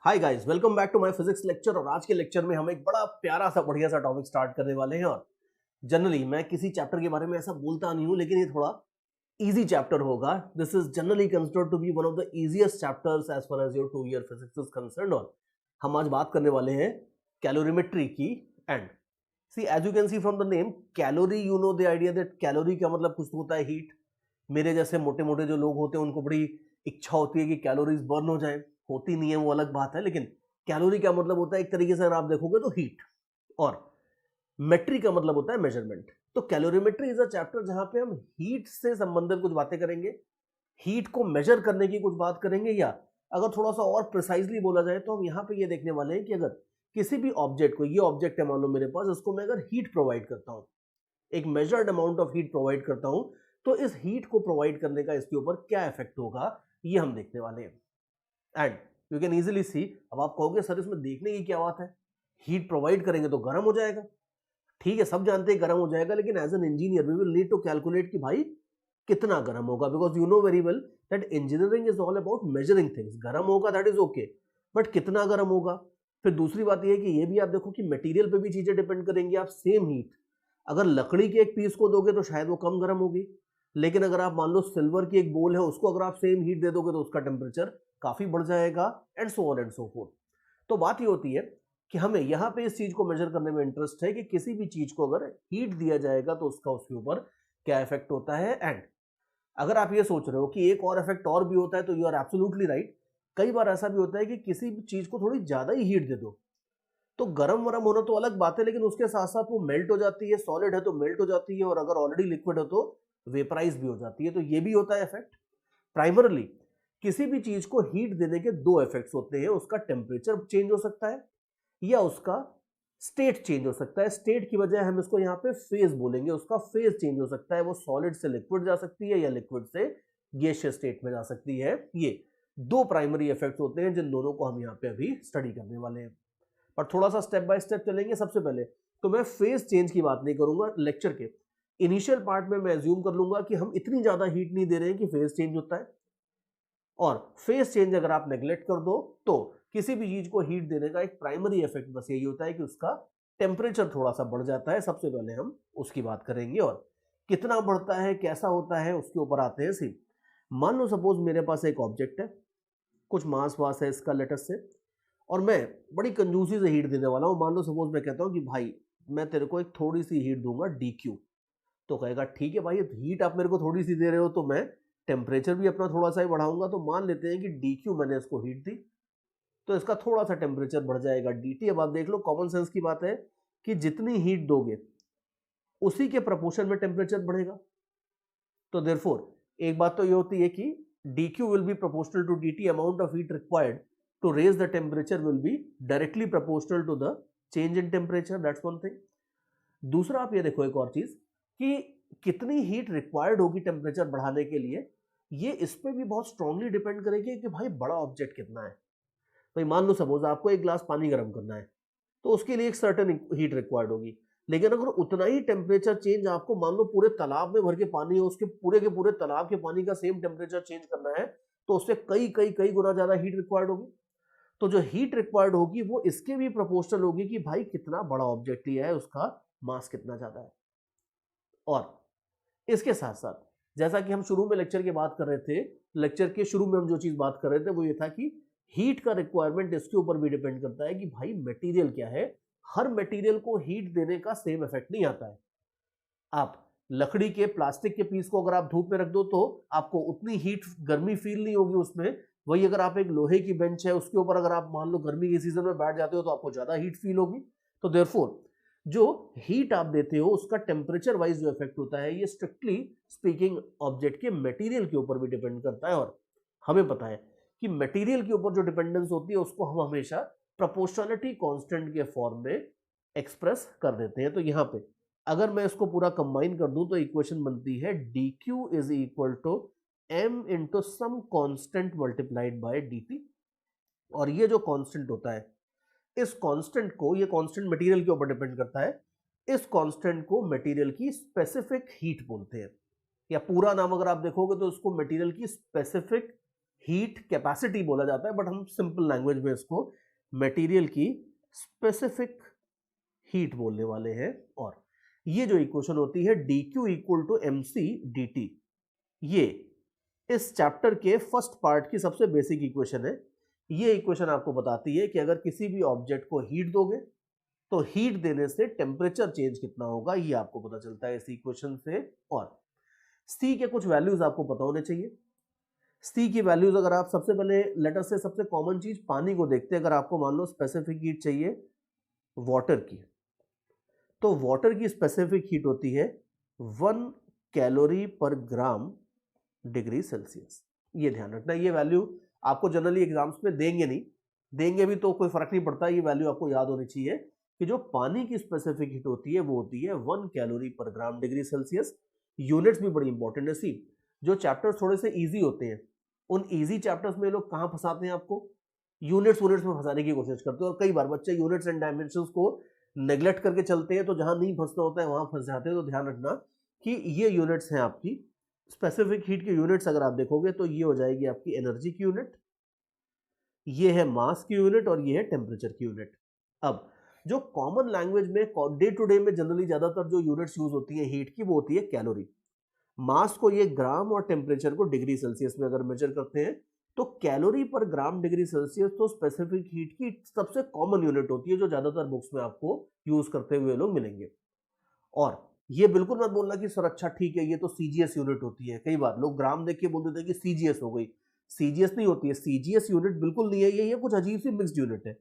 Hi guys, welcome back to my physics lecture. और आज के लेक्चर में हम एक बड़ा प्यारा सा बढ़िया सा टॉपिक स्टार्ट करने वाले हैं। और जनरली मैं किसी चैप्टर के बारे में ऐसा बोलता नहीं हूं, लेकिन ये थोड़ा इजी चैप्टर होगा। This is generally considered to be one of the easiest chapters as far as your 2 year physics is concerned. और हम आज बात करने वाले हैं कैलोरीमेट्री की। And see, as you can see from the name calorie, you know the idea that calorie का मतलब कुछ तो होता है हीट। मेरे जैसे मोटे मोटे जो लोग होते हैं उनको बड़ी इच्छा होती है कि कैलोरीज बर्न हो जाए, होती नहीं है वो अलग बात है, लेकिन कैलोरी का मतलब होता है एक तरीके से अगर आप देखोगे तो हीट। और मेट्री का मतलब होता है मेजरमेंट। तो कैलोरीमेट्री इज अ चैप्टर जहां पे हम हीट से संबंधित कुछ बातें करेंगे, हीट को मेजर करने की कुछ बात करेंगे, या अगर थोड़ा सा और प्रिसाइजली बोला जाए तो हम यहाँ पे ये देखने वाले हैं कि अगर किसी भी ऑब्जेक्ट को, ये ऑब्जेक्ट है मान लो मेरे पास, इसको मैं अगर हीट प्रोवाइड करता हूँ, एक measured amount of heat provide करता हूँ, तो इस हीट को प्रोवाइड करने का इसके ऊपर क्या इफेक्ट होगा ये हम देखने वाले हैं। एंड यू कैन इजीली सी, अब आप कहोगे सर इसमें देखने की क्या बात है, हीट प्रोवाइड करेंगे तो गर्म हो जाएगा। ठीक है, सब जानते हैं गर्म हो जाएगा, लेकिन as an engineer we will need to calculate कि भाई कितना गर्म होगा, because you know very well that engineering is all about measuring things. गर्म होगा दैट इज ओके, बट कितना गर्म होगा। फिर दूसरी बात यह है कि ये भी आप देखो कि मटेरियल पे भी चीजें डिपेंड करेंगी। आप सेम हीट अगर लकड़ी के एक पीस को दोगे तो शायद वो कम गर्म होगी, लेकिन अगर आप मान लो सिल्वर की एक बोल है उसको अगर आप सेम हीट दे दोगे तो उसका टेम्परेचर काफी बढ़ जाएगा, and so on and so fourth. तो बात ये होती है कि हमें यहाँ पे इस चीज को मेजर करने में इंटरेस्ट है कि किसी भी चीज को अगर हीट दिया जाएगा तो उसका उसके ऊपर क्या इफेक्ट होता है। एंड अगर आप ये सोच रहे हो कि एक और इफेक्ट और भी होता है, तो यू आर एब्सोल्युटली राइट। कई बार ऐसा भी होता है कि किसी भी चीज को थोड़ी ज्यादा ही हीट दे दो तो गरम वरम होना तो अलग बात है, लेकिन उसके साथ साथ वो मेल्ट हो जाती है। सॉलिड है तो मेल्ट हो जाती है, और अगर ऑलरेडी लिक्विड है तो वेपराइज भी हो जाती है। तो ये भी होता है इफेक्ट। प्राइमरली किसी भी चीज को हीट देने के दो इफेक्ट्स होते हैं, उसका टेम्परेचर चेंज हो सकता है या उसका स्टेट चेंज हो सकता है। स्टेट की बजाय हम इसको यहाँ पे फेज बोलेंगे, उसका फेज चेंज हो सकता है, वो सॉलिड से लिक्विड जा सकती है या लिक्विड से गैसियस स्टेट में जा सकती है। ये दो प्राइमरी इफेक्ट्स होते हैं जिन दोनों को हम यहाँ पे अभी स्टडी करने वाले हैं। पर थोड़ा सा स्टेप बाय स्टेप चलेंगे। सबसे पहले तो मैं फेज चेंज की बात नहीं करूंगा लेक्चर के इनिशियल पार्ट में। मैं एज्यूम कर लूंगा कि हम इतनी ज्यादा हीट नहीं दे रहे हैं कि फेज चेंज होता है। और फेज चेंज अगर आप नेग्लेक्ट कर दो तो किसी भी चीज को हीट देने का एक प्राइमरी इफेक्ट बस यही होता है कि उसका टेम्परेचर थोड़ा सा बढ़ जाता है। सबसे पहले हम उसकी बात करेंगे, और कितना बढ़ता है कैसा होता है उसके ऊपर आते हैं। सी, मान लो सपोज मेरे पास एक ऑब्जेक्ट है, कुछ मास वास है इसका लेटस से, और मैं बड़ी कंजूसी से हीट देने वाला हूं। मान लो सपोज मैं कहता हूं कि भाई मैं तेरे को एक थोड़ी सी हीट दूंगा DQ। तो कहेगा ठीक है भाई, हीट आप मेरे को थोड़ी सी दे रहे हो तो मैं टेम्परेचर भी अपना थोड़ा सा ही बढ़ाऊंगा। तो मान लेते हैं कि DQ मैंने इसको हीट दी तो इसका थोड़ा सा टेम्परेचर बढ़ जाएगा DT। अब आप देख लो, कॉमन सेंस की बात है कि जितनी हीट दोगे उसी के प्रपोर्शन में टेम्परेचर बढ़ेगा। तो देयरफॉर एक बात तो ये होती है कि DQ will be proportional to DT, amount of heat required to raise the temperature will be directly proportional to the change in temperature. That's one thing. दूसरा आप ये देखो एक और चीज कि कितनी हीट रिक्वायर्ड होगी टेम्परेचर बढ़ाने के लिए, ये इस पे भी बहुत स्ट्रांगली डिपेंड करेगी कि भाई बड़ा ऑब्जेक्ट कितना है। भाई मान लो सपोज आपको एक गिलास पानी गर्म करना है तो उसके लिए एक सर्टेन हीट रिक्वायर्ड होगी, लेकिन अगर उतना ही टेम्परेचर चेंज आपको मान लो पूरे तालाब में भर के पानी है, उसके पूरे के पूरे तालाब के पानी का सेम टेम्परेचर चेंज करना है, तो उससे कई कई कई गुना ज्यादा हीट रिक्वायर्ड होगी। तो जो हीट रिक्वायर्ड होगी वो इसके भी प्रोपोर्शनल होगी कि भाई कितना बड़ा ऑब्जेक्ट लिया है, उसका मास कितना ज्यादा है। और इसके साथ साथ जैसा कि हम शुरू में लेक्चर की बात कर रहे थे, लेक्चर के शुरू में हम जो चीज बात कर रहे थे वो ये था कि हीट का रिक्वायरमेंट इसके ऊपर भी डिपेंड करता है कि भाई मटेरियल क्या है। हर मटेरियल को हीट देने का सेम इफेक्ट नहीं आता है। आप लकड़ी के, प्लास्टिक के पीस को अगर आप धूप में रख दो तो आपको उतनी हीट गर्मी फील नहीं होगी उसमें। वही अगर आप एक लोहे की बेंच है उसके ऊपर अगर आप मान लो गर्मी के सीजन में बैठ जाते हो तो आपको ज्यादा हीट फील होगी। तो देयरफॉर जो हीट आप देते हो उसका टेम्परेचर वाइज जो इफेक्ट होता है ये स्ट्रिक्टली स्पीकिंग ऑब्जेक्ट के मटेरियल के ऊपर भी डिपेंड करता है। और हमें पता है कि मटेरियल के ऊपर जो डिपेंडेंस होती है उसको हम हमेशा प्रोपोर्शनलिटी कांस्टेंट के फॉर्म में एक्सप्रेस कर देते हैं। तो यहाँ पे अगर मैं इसको पूरा कंबाइन कर दूं तो इक्वेशन बनती है DQ is equal to m into some constant multiplied by DT। और ये जो कांस्टेंट होता है, इस कांस्टेंट को, ये कांस्टेंट मटेरियल के ऊपर डिपेंड करता है, इस कांस्टेंट को मटेरियल की स्पेसिफिक हीट बोलते हैं, या पूरा नाम अगर आप देखोगे तो उसको मटेरियल की स्पेसिफिक हीट कैपेसिटी बोला जाता है, बट हम सिंपल लैंग्वेज में इसको मटेरियल की स्पेसिफिक हीट बोलने वाले हैं। और ये जो इक्वेशन होती है dq equal to mc dt, ये इस चैप्टर के फर्स्ट पार्ट की सबसे बेसिक इक्वेशन है। ये इक्वेशन आपको बताती है कि अगर किसी भी ऑब्जेक्ट को हीट दोगे तो हीट देने से टेम्परेचर चेंज कितना होगा, ये आपको पता चलता है इस इक्वेशन से। और C के कुछ वैल्यूज आपको पता होने चाहिए। C की वैल्यूज अगर आप सबसे पहले लेटर से सबसे कॉमन चीज पानी को देखते हैं, अगर आपको मान लो स्पेसिफिक हीट चाहिए वाटर की, तो वाटर की स्पेसिफिक हीट होती है 1 कैलोरी पर ग्राम डिग्री सेल्सियस। ये ध्यान रखना, ये वैल्यू आपको जनरली एग्जाम्स में देंगे नहीं, देंगे भी तो कोई फर्क नहीं पड़ता, ये वैल्यू आपको याद होनी चाहिए कि जो पानी की स्पेसिफिक हीट होती है वो होती है 1 कैलोरी पर ग्राम डिग्री सेल्सियस। यूनिट्स भी बड़ी इंपॉर्टेंट है। सी जो चैप्टर्स थोड़े से इजी होते हैं, उन इजी चैप्टर्स में लोग कहाँ फंसाते हैं आपको, यूनिट्स में फंसाने की कोशिश करते हैं। और कई बार बच्चे यूनिट्स एंड डायमेंशंस को नेग्लेक्ट करके चलते हैं, तो जहां नहीं फंसना होता है वहां फंस जाते हैं। तो ध्यान रखना कि ये यूनिट्स हैं आपकी स्पेसिफिक हीट की यूनिट्स। अगर आप देखोगे तो ये हो जाएगी आपकी एनर्जी की यूनिट, ये है मास की यूनिट और ये है टेम्परेचर की यूनिट। अब जो कॉमन लैंग्वेज में डे टू डे में जनरली ज्यादातर जो यूनिट्स यूज होती है हीट की, वो होती है कैलोरी। मास को ये ग्राम और टेम्परेचर को डिग्री सेल्सियस में अगर मेजर करते हैं तो कैलोरी पर ग्राम डिग्री सेल्सियस तो स्पेसिफिक हीट की सबसे कॉमन यूनिट होती है, जो ज्यादातर बुक्स में आपको यूज करते हुए लोग मिलेंगे। और ये बिल्कुल मत बोलना कि सर अच्छा ठीक है ये तो सीजीएस यूनिट होती है। कई बार लोग ग्राम देख के बोल देते हैं कि सीजीएस हो गई, सीजीएस नहीं होती है। सीजीएस यूनिट बिल्कुल नहीं है, ये कुछ अजीब सी मिक्स्ड यूनिट है।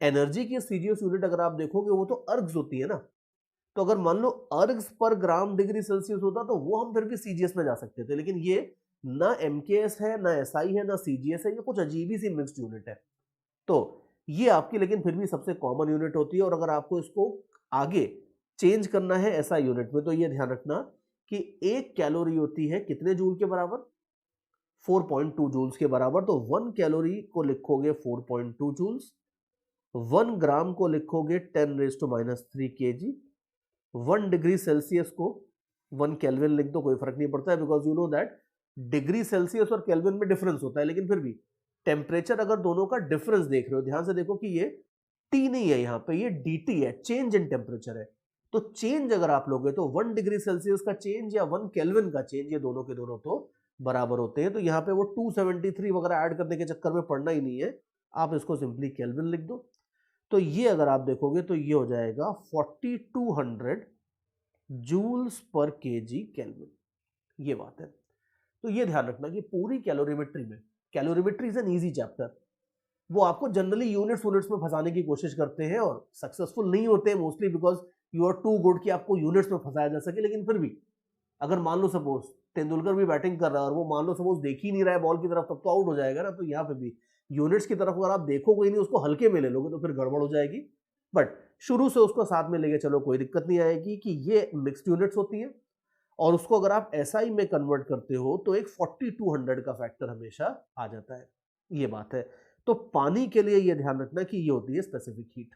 एनर्जी की सीजीएस यूनिट अगर आप देखोगे वो तो अर्ग्स होती है ना, तो अगर मान लो अर्ग्स पर ग्राम डिग्री सेल्सियस होता तो वो हम फिर भी सीजीएस में जा सकते थे, लेकिन ये ना एमकेएस है ना एसआई है ना सीजीएस है, ये कुछ अजीब ही सी मिक्स्ड यूनिट है। तो ये आपकी लेकिन फिर भी सबसे कॉमन यूनिट होती है। और अगर आपको इसको आगे चेंज करना है एसआई यूनिट में, तो ये ध्यान रखना कि 1 कैलोरी होती है कितने जूल के बराबर, 4.2 जूल्स के बराबर। तो 1 कैलोरी को लिखोगे 4.2 जूल्स, 1 ग्राम को लिखोगे 10⁻³ kg, 1 डिग्री सेल्सियस को 1 केल्विन लिख दो, कोई फर्क नहीं पड़ता है, because you know that degree Celsius और केल्विन में डिफरेंस होता है। लेकिन फिर भी टेम्परेचर अगर दोनों का डिफरेंस देख रहे हो, ध्यान से देखो कि ये टी नहीं है, यहाँ पे ये dt है, चेंज इन टेम्परेचर है। तो चेंज अगर आप लोगे तो 1 डिग्री सेल्सियस का चेंज या 1 केल्विन का चेंज, ये दोनों के दोनों तो बराबर होते हैं। तो यहाँ पे वो 273 वगैरह ऐड करने के चक्कर में पड़ना ही नहीं है, आप इसको सिंपली केल्विन लिख दो। तो ये अगर आप देखोगे तो ये हो जाएगा 4200 जूल्स पर केजी केल्विन। ये बात है। तो ये ध्यान रखना कि पूरी कैलोरीमेट्री में, calorimetry is an easy chapter, वो आपको जनरली यूनिट्स में फंसाने की कोशिश करते हैं और सक्सेसफुल नहीं होते हैं mostly, because you are too good कि आपको यूनिट्स में फंसाया जा सके। लेकिन फिर भी अगर मान लो सपोज तेंदुलकर भी बैटिंग कर रहा है और वो मान लो सपोज देख ही नहीं रहा है बॉल की तरफ, तब तो आउट हो जाएगा ना। तो यहाँ पे भी यूनिट्स की तरफ अगर आप देखोगे नहीं, उसको हल्के में ले लोगे तो फिर गड़बड़ हो जाएगी। बट शुरू से उसको साथ में लेके चलो, कोई दिक्कत नहीं आएगी कि ये मिक्स्ड यूनिट्स होती है। और उसको अगर आप एसआई में कन्वर्ट करते हो तो एक 4200 का फैक्टर हमेशा आ जाता है, ये बात है। तो पानी के लिए ये ध्यान रखना कि ये होती है स्पेसिफिक हीट।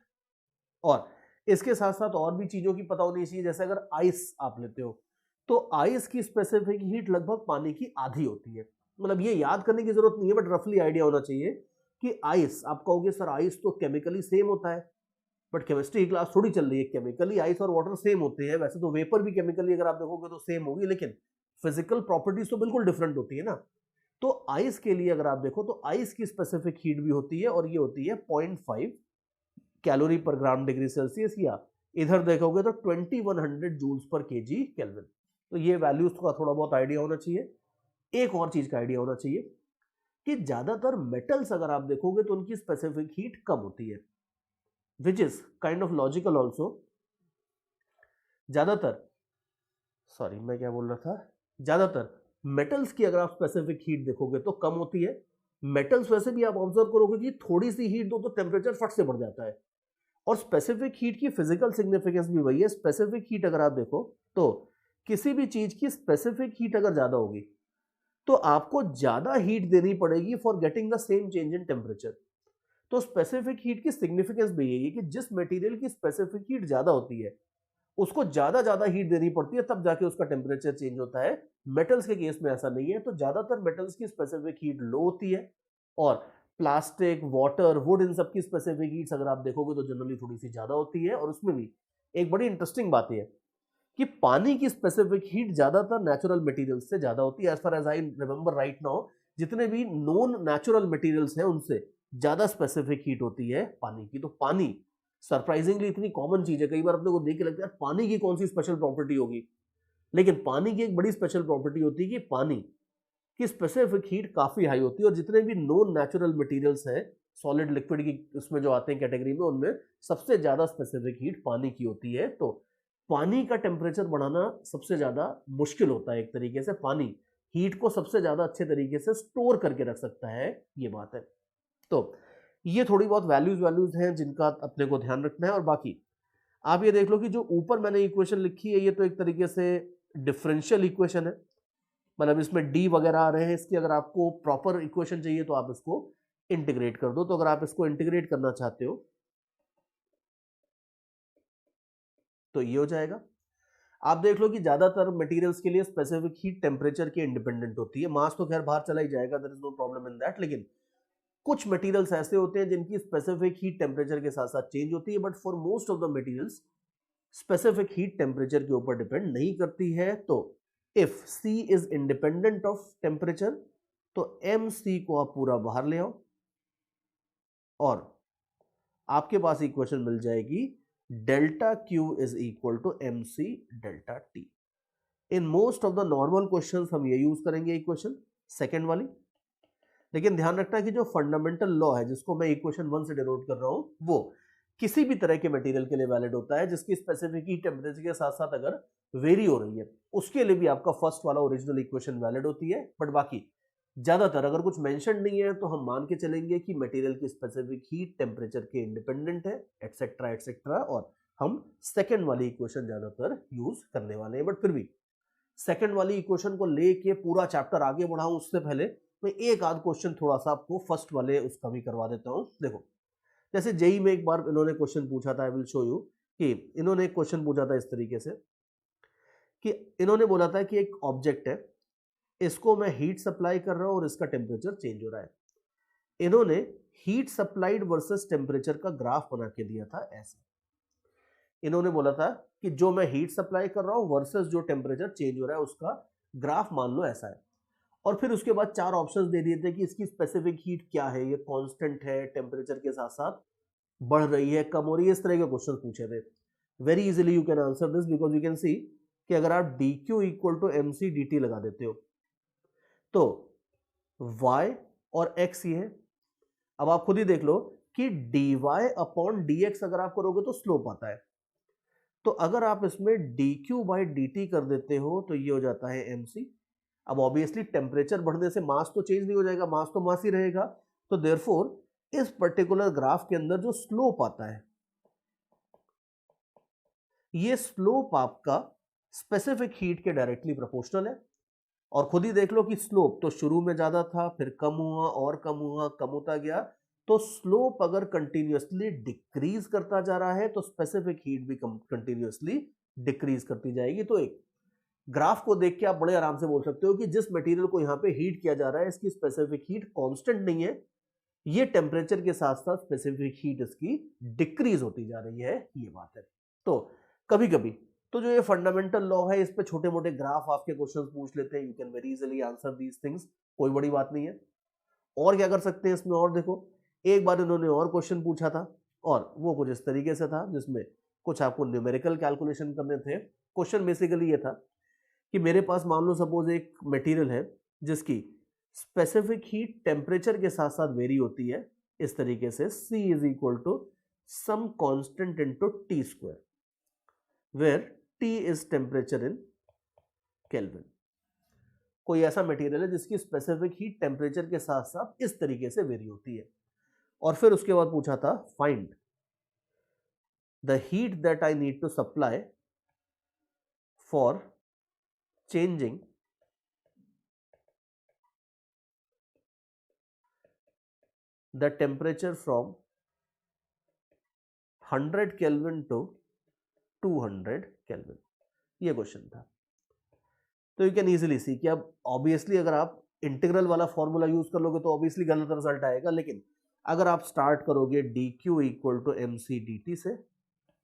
और इसके साथ साथ और भी चीजों की पता होनी चाहिए, जैसे अगर आइस आप लेते हो तो आइस की स्पेसिफिक हीट लगभग पानी की आधी होती है। मतलब ये याद करने की जरूरत नहीं है, बट रफली आइडिया होना चाहिए कि आइस, आप कहोगे सर आइस तो केमिकली सेम होता है, बट केमिस्ट्री क्लास थोड़ी चल रही है। केमिकली आइस और वाटर सेम होते हैं, वैसे तो वेपर भी केमिकली अगर आप देखोगे तो सेम होगी, लेकिन फिजिकल प्रॉपर्टीज तो बिल्कुल डिफरेंट होती है ना। तो आइस के लिए अगर आप देखो तो आइस की स्पेसिफिक हीट भी होती है और ये होती है 0.5 कैलोरी पर ग्राम डिग्री सेल्सियस, या इधर देखोगे तो 2100 जूल्स पर केजी केल्विन। तो ये वैल्यूज का थोड़ा बहुत आइडिया होना चाहिए। एक और चीज का आइडिया होना चाहिए कि ज्यादातर मेटल्स अगर आप देखोगे तो उनकी स्पेसिफिक हीट कम होती है, which is kind of logical also. ज्यादातर मेटल्स की अगर आप स्पेसिफिक हीट देखोगे तो कम होती है। मेटल्स वैसे भी आप ऑब्जर्व करोगे कि थोड़ी सी हीट दो तो टेम्परेचर फट से बढ़ जाता है। और स्पेसिफिक हीट की फिजिकल सिग्निफिकेंस भी वही है। स्पेसिफिक हीट अगर आप देखो तो किसी भी चीज की स्पेसिफिक हीट अगर ज्यादा होगी तो आपको ज्यादा हीट देनी पड़ेगी for getting the same change in temperature. तो स्पेसिफिक हीट की सिग्निफिकेंस भी यही है कि जिस मटेरियल की स्पेसिफिक हीट ज्यादा होती है उसको ज्यादा हीट देनी पड़ती है, तब जाके उसका टेम्परेचर चेंज होता है। मेटल्स के केस में ऐसा नहीं है। तो ज्यादातर मेटल्स की स्पेसिफिक हीट लो होती है, और प्लास्टिक, वाटर, वुड, इन सब की स्पेसिफिक हीट्स अगर आप देखोगे तो जनरली थोड़ी सी ज्यादा होती है। और उसमें भी एक बड़ी इंटरेस्टिंग बात है कि पानी की स्पेसिफिक हीट ज्यादातर नेचुरल मटेरियल्स से ज्यादा होती है। As far as I remember right now, जितने भी नॉन नेचुरल मटेरियल्स हैं उनसे ज्यादा स्पेसिफिक हीट होती है पानी की। तो पानी सरप्राइजिंगली इतनी कॉमन चीज है, कई बार अपने को देख के लगता है पानी की कौन सी स्पेशल प्रॉपर्टी होगी, लेकिन पानी की एक बड़ी स्पेशल प्रॉपर्टी होती है कि पानी की स्पेसिफिक हीट काफी हाई होती है। और जितने भी नॉन नेचुरल मटेरियल्स हैं सॉलिड लिक्विड की उसमें जो आते हैं कैटेगरी में, उनमें सबसे ज्यादा स्पेसिफिक हीट पानी की होती है। तो पानी का टेम्परेचर बढ़ाना सबसे ज्यादा मुश्किल होता है एक तरीके से। पानी हीट को सबसे ज्यादा अच्छे तरीके से स्टोर करके रख सकता है, ये बात है। तो ये थोड़ी बहुत वैल्यूज हैं जिनका अपने को ध्यान रखना है। और बाकी आप ये देख लो कि जो ऊपर मैंने इक्वेशन लिखी है ये तो एक तरीके से डिफरेंशियल इक्वेशन है, मतलब इसमें डी वगैरह आ रहे हैं। इसकी अगर आपको प्रॉपर इक्वेशन चाहिए तो आप इसको इंटीग्रेट कर दो। तो अगर आप इसको इंटीग्रेट करना चाहते हो तो ये हो जाएगा। आप देख लो कि ज्यादातर मटेरियल्स के लिए स्पेसिफिक हीट टेम्परेचर के इंडिपेंडेंट होती है। मास तो खैर बाहर चला ही जाएगा, there is no problem in that, लेकिन कुछ मटेरियल्स ऐसे होते हैं जिनकी स्पेसिफिक हीट टेम्परेचर के साथ साथ चेंज होती है। But for most of the materials specific heat temperature के ऊपर डिपेंड नहीं करती है। तो if C is independent of temperature तो एम सी को आप पूरा बाहर ले आओ और आपके पास इक्वेशन मिल जाएगी delta Q is equal to M C delta T. In most of the normal questions हम ये यूज करेंगे इक्वेशन सेकेंड वाली। लेकिन ध्यान रखना कि जो फंडामेंटल लॉ है जिसको मैं इक्वेशन 1 से डिनोट कर रहा हूं, वो किसी भी तरह के मटेरियल के लिए वैलिड होता है जिसकी स्पेसिफिक हीट टेम्परेचर के साथ साथ अगर वेरी हो रही है, उसके लिए भी आपका फर्स्ट वाला ओरिजिनल इक्वेशन वैलिड होती है। बट बाकी ज्यादातर अगर कुछ मेंशन नहीं है तो हम मान के चलेंगे कि मटेरियल की स्पेसिफिक हीट टेम्परेचर के इंडिपेंडेंट है, एटसेट्रा एटसेट्रा, और हम सेकेंड वाली इक्वेशन ज्यादातर यूज करने वाले हैं। बट फिर भी सेकेंड वाली इक्वेशन को लेके पूरा चैप्टर आगे बढ़ाऊं उससे पहले मैं एक आध क्वेश्चन थोड़ा सा आपको फर्स्ट वाले उसका भी करवा देता हूं। देखो, जैसे जेई में एक बार इन्होंने क्वेश्चन पूछा था, आई विल शो यू, कि इन्होंने एक क्वेश्चन पूछा था इस तरीके से कि इन्होंने बोला था कि एक ऑब्जेक्ट है, इसको मैं हीट सप्लाई कर रहा हूं और इसका टेम्परेचर चेंज हो रहा है। इन्होंने हीट सप्लाइड वर्सेस टेम्परेचर का ग्राफ बना के दिया था ऐसे। इन्होंने बोला था कि जो मैं हीट सप्लाई कर रहा हूं वर्सेस जो टेम्परेचर चेंज हो रहा है उसका ग्राफ मान लो ऐसा है। और फिर उसके बाद चार ऑप्शंस दे दिए थे कि इसकी स्पेसिफिक हीट क्या है, ये कांस्टेंट है, टेम्परेचर के साथ साथ बढ़ रही है, कम हो रही है, इस तरह के क्वेश्चन पूछे थे। Very easily you can answer this because you can see कि अगर आप D Q equal to M C D T लगा देते हो तो y और x ये है। अब आप खुद ही देख लो कि dy अपॉन dx अगर आप करोगे तो स्लोप आता है। तो अगर आप इसमें dq बाई dt कर देते हो तो ये हो जाता है mc। अब ऑब्वियसली टेम्परेचर बढ़ने से मास तो चेंज नहीं हो जाएगा, मास तो मास ही रहेगा। तो देयरफॉर इस पर्टिकुलर ग्राफ के अंदर जो स्लोप आता है, ये स्लोप आपका स्पेसिफिक हीट के डायरेक्टली प्रोपोर्शनल है। और खुद ही देख लो कि स्लोप तो शुरू में ज्यादा था, फिर कम हुआ और कम हुआ, कम होता गया। तो स्लोप अगर कंटिन्यूअसली डिक्रीज करता जा रहा है तो स्पेसिफिक हीट भी कंटिन्यूअसली डिक्रीज करती जाएगी। तो एक ग्राफ को देख के आप बड़े आराम से बोल सकते हो कि जिस मटेरियल को यहाँ पे हीट किया जा रहा है इसकी स्पेसिफिक हीट कांस्टेंट नहीं है, ये टेम्परेचर के साथ साथ स्पेसिफिक हीट इसकी डिक्रीज होती जा रही है, ये बात है। तो कभी कभी तो जो ये फंडामेंटल लॉ है इस पे छोटे मोटे ग्राफ आपके क्वेश्चंस पूछ लेते हैं, you can very easily answer these things, कोई बड़ी बात नहीं है। और क्या कर सकते हैं इसमें, और देखो एक बार इन्होंने और क्वेश्चन पूछा था और वो कुछ इस तरीके से था जिसमें कुछ आपको न्यूमेरिकल कैलकुलेशन करने थे। क्वेश्चन बेसिकली ये था कि मेरे पास मान लो सपोज एक मटेरियल है जिसकी स्पेसिफिक हीट टेम्परेचर के साथ साथ वेरी होती है इस तरीके से, C is equal to some constant into T square where T is temperature in kelvin. कोई ऐसा मटेरियल है जिसकी स्पेसिफिक हीट टेम्परेचर के साथ साथ इस तरीके से वेरी होती है। और फिर उसके बाद पूछा था find the heat that I need to supply for changing the temperature from 100 Kelvin to 200 kelvin, ये क्वेश्चन था। तो यू कैन इजीली सी कि अब ऑब्वियसली अगर आप इंटीग्रल वाला फॉर्मूला यूज कर लोगे तो ऑब्वियसली गलत रिजल्ट आएगा, लेकिन अगर आप स्टार्ट करोगे D Q equal to M C D T से,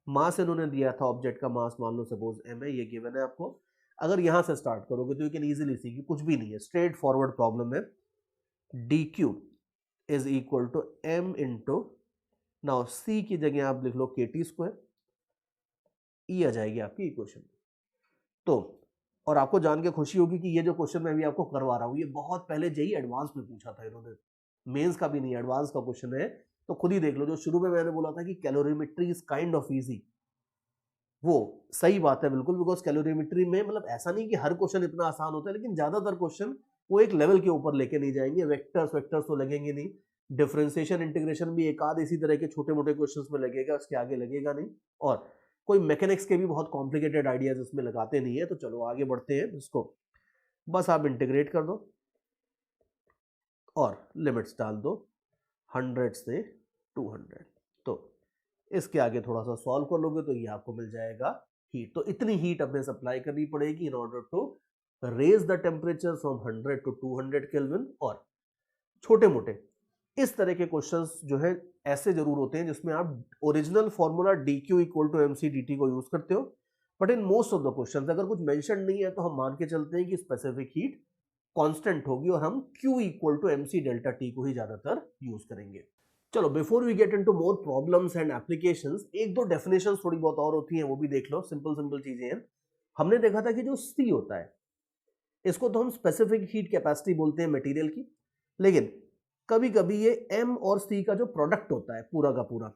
मास इन्होंने दिया था, ऑब्जेक्ट का मास मान लो सपोज एम है, ये गिवन है आपको, अगर यहां से स्टार्ट करोगे तो यू कैन इजीली सी कि कुछ भी नहीं है, स्ट्रेट फॉरवर्ड प्रॉब्लम है। D Q is equal to M into, now C की जगह आप लिख लो के टी स्क्वायर, ई आ जाएगी आपकी इक्वेशन। तो और आपको जान के खुशी होगी कि ये जो क्वेश्चन मैं अभी आपको करवा रहा हूँ ये बहुत पहले जेई एडवांस में पूछा था इन्होंने, मेंस का भी नहीं, एडवांस का क्वेश्चन है। तो खुद ही देख लो, जो शुरू में मैंने बोला था कि calorimetry is kind of easy, वो सही बात है बिल्कुल, बिकॉज कैलोरीमेट्री में मतलब ऐसा नहीं कि हर क्वेश्चन इतना आसान होता है, लेकिन ज्यादातर क्वेश्चन वो एक लेवल के ऊपर लेके नहीं जाएंगे, वेक्टर्स वेक्टर्स तो लगेंगे नहीं, डिफरेंशिएशन इंटीग्रेशन भी एक आध इसी तरह के छोटे मोटे क्वेश्चंस में लगेगा, उसके आगे लगेगा नहीं, और कोई मैकेनिक्स के भी बहुत कॉम्प्लिकेटेड आइडियाज इसमें लगाते नहीं है। तो चलो आगे बढ़ते हैं, इसको बस आप इंटीग्रेट कर दो और लिमिट्स डाल दो 100 से 200, तो इसके आगे थोड़ा सा सॉल्व कर लोगे तो ये आपको मिल जाएगा हीट। तो इतनी हीट अपने सप्लाई करनी पड़ेगी in order to raise the temperature from 100 to 200 kelvin. और छोटे मोटे इस तरह के क्वेश्चंस जो है ऐसे जरूर होते हैं जिसमें आप original formula D Q equal to M C D T को यूज करते हो, but in most of the questions अगर कुछ मेंशन नहीं है तो हम मान के चलते हैं कि स्पेसिफिक हीट कांस्टेंट होगी और हम Q equal to M C delta T को ही ज्यादातर यूज करेंगे। चलो before we get into more problems and applications, एक दो डेफिनेशंस थोड़ी बहुत और होती हैं, वो भी देख लो, सिंपल सिंपल चीजें हैं। हमने देखा था कि जो C होता है इसको तो हम स्पेसिफिक हीट कैपेसिटी बोलते हैं मटेरियल की, लेकिन कभी कभी ये M और C का जो प्रोडक्ट होता है पूरा का पूरा,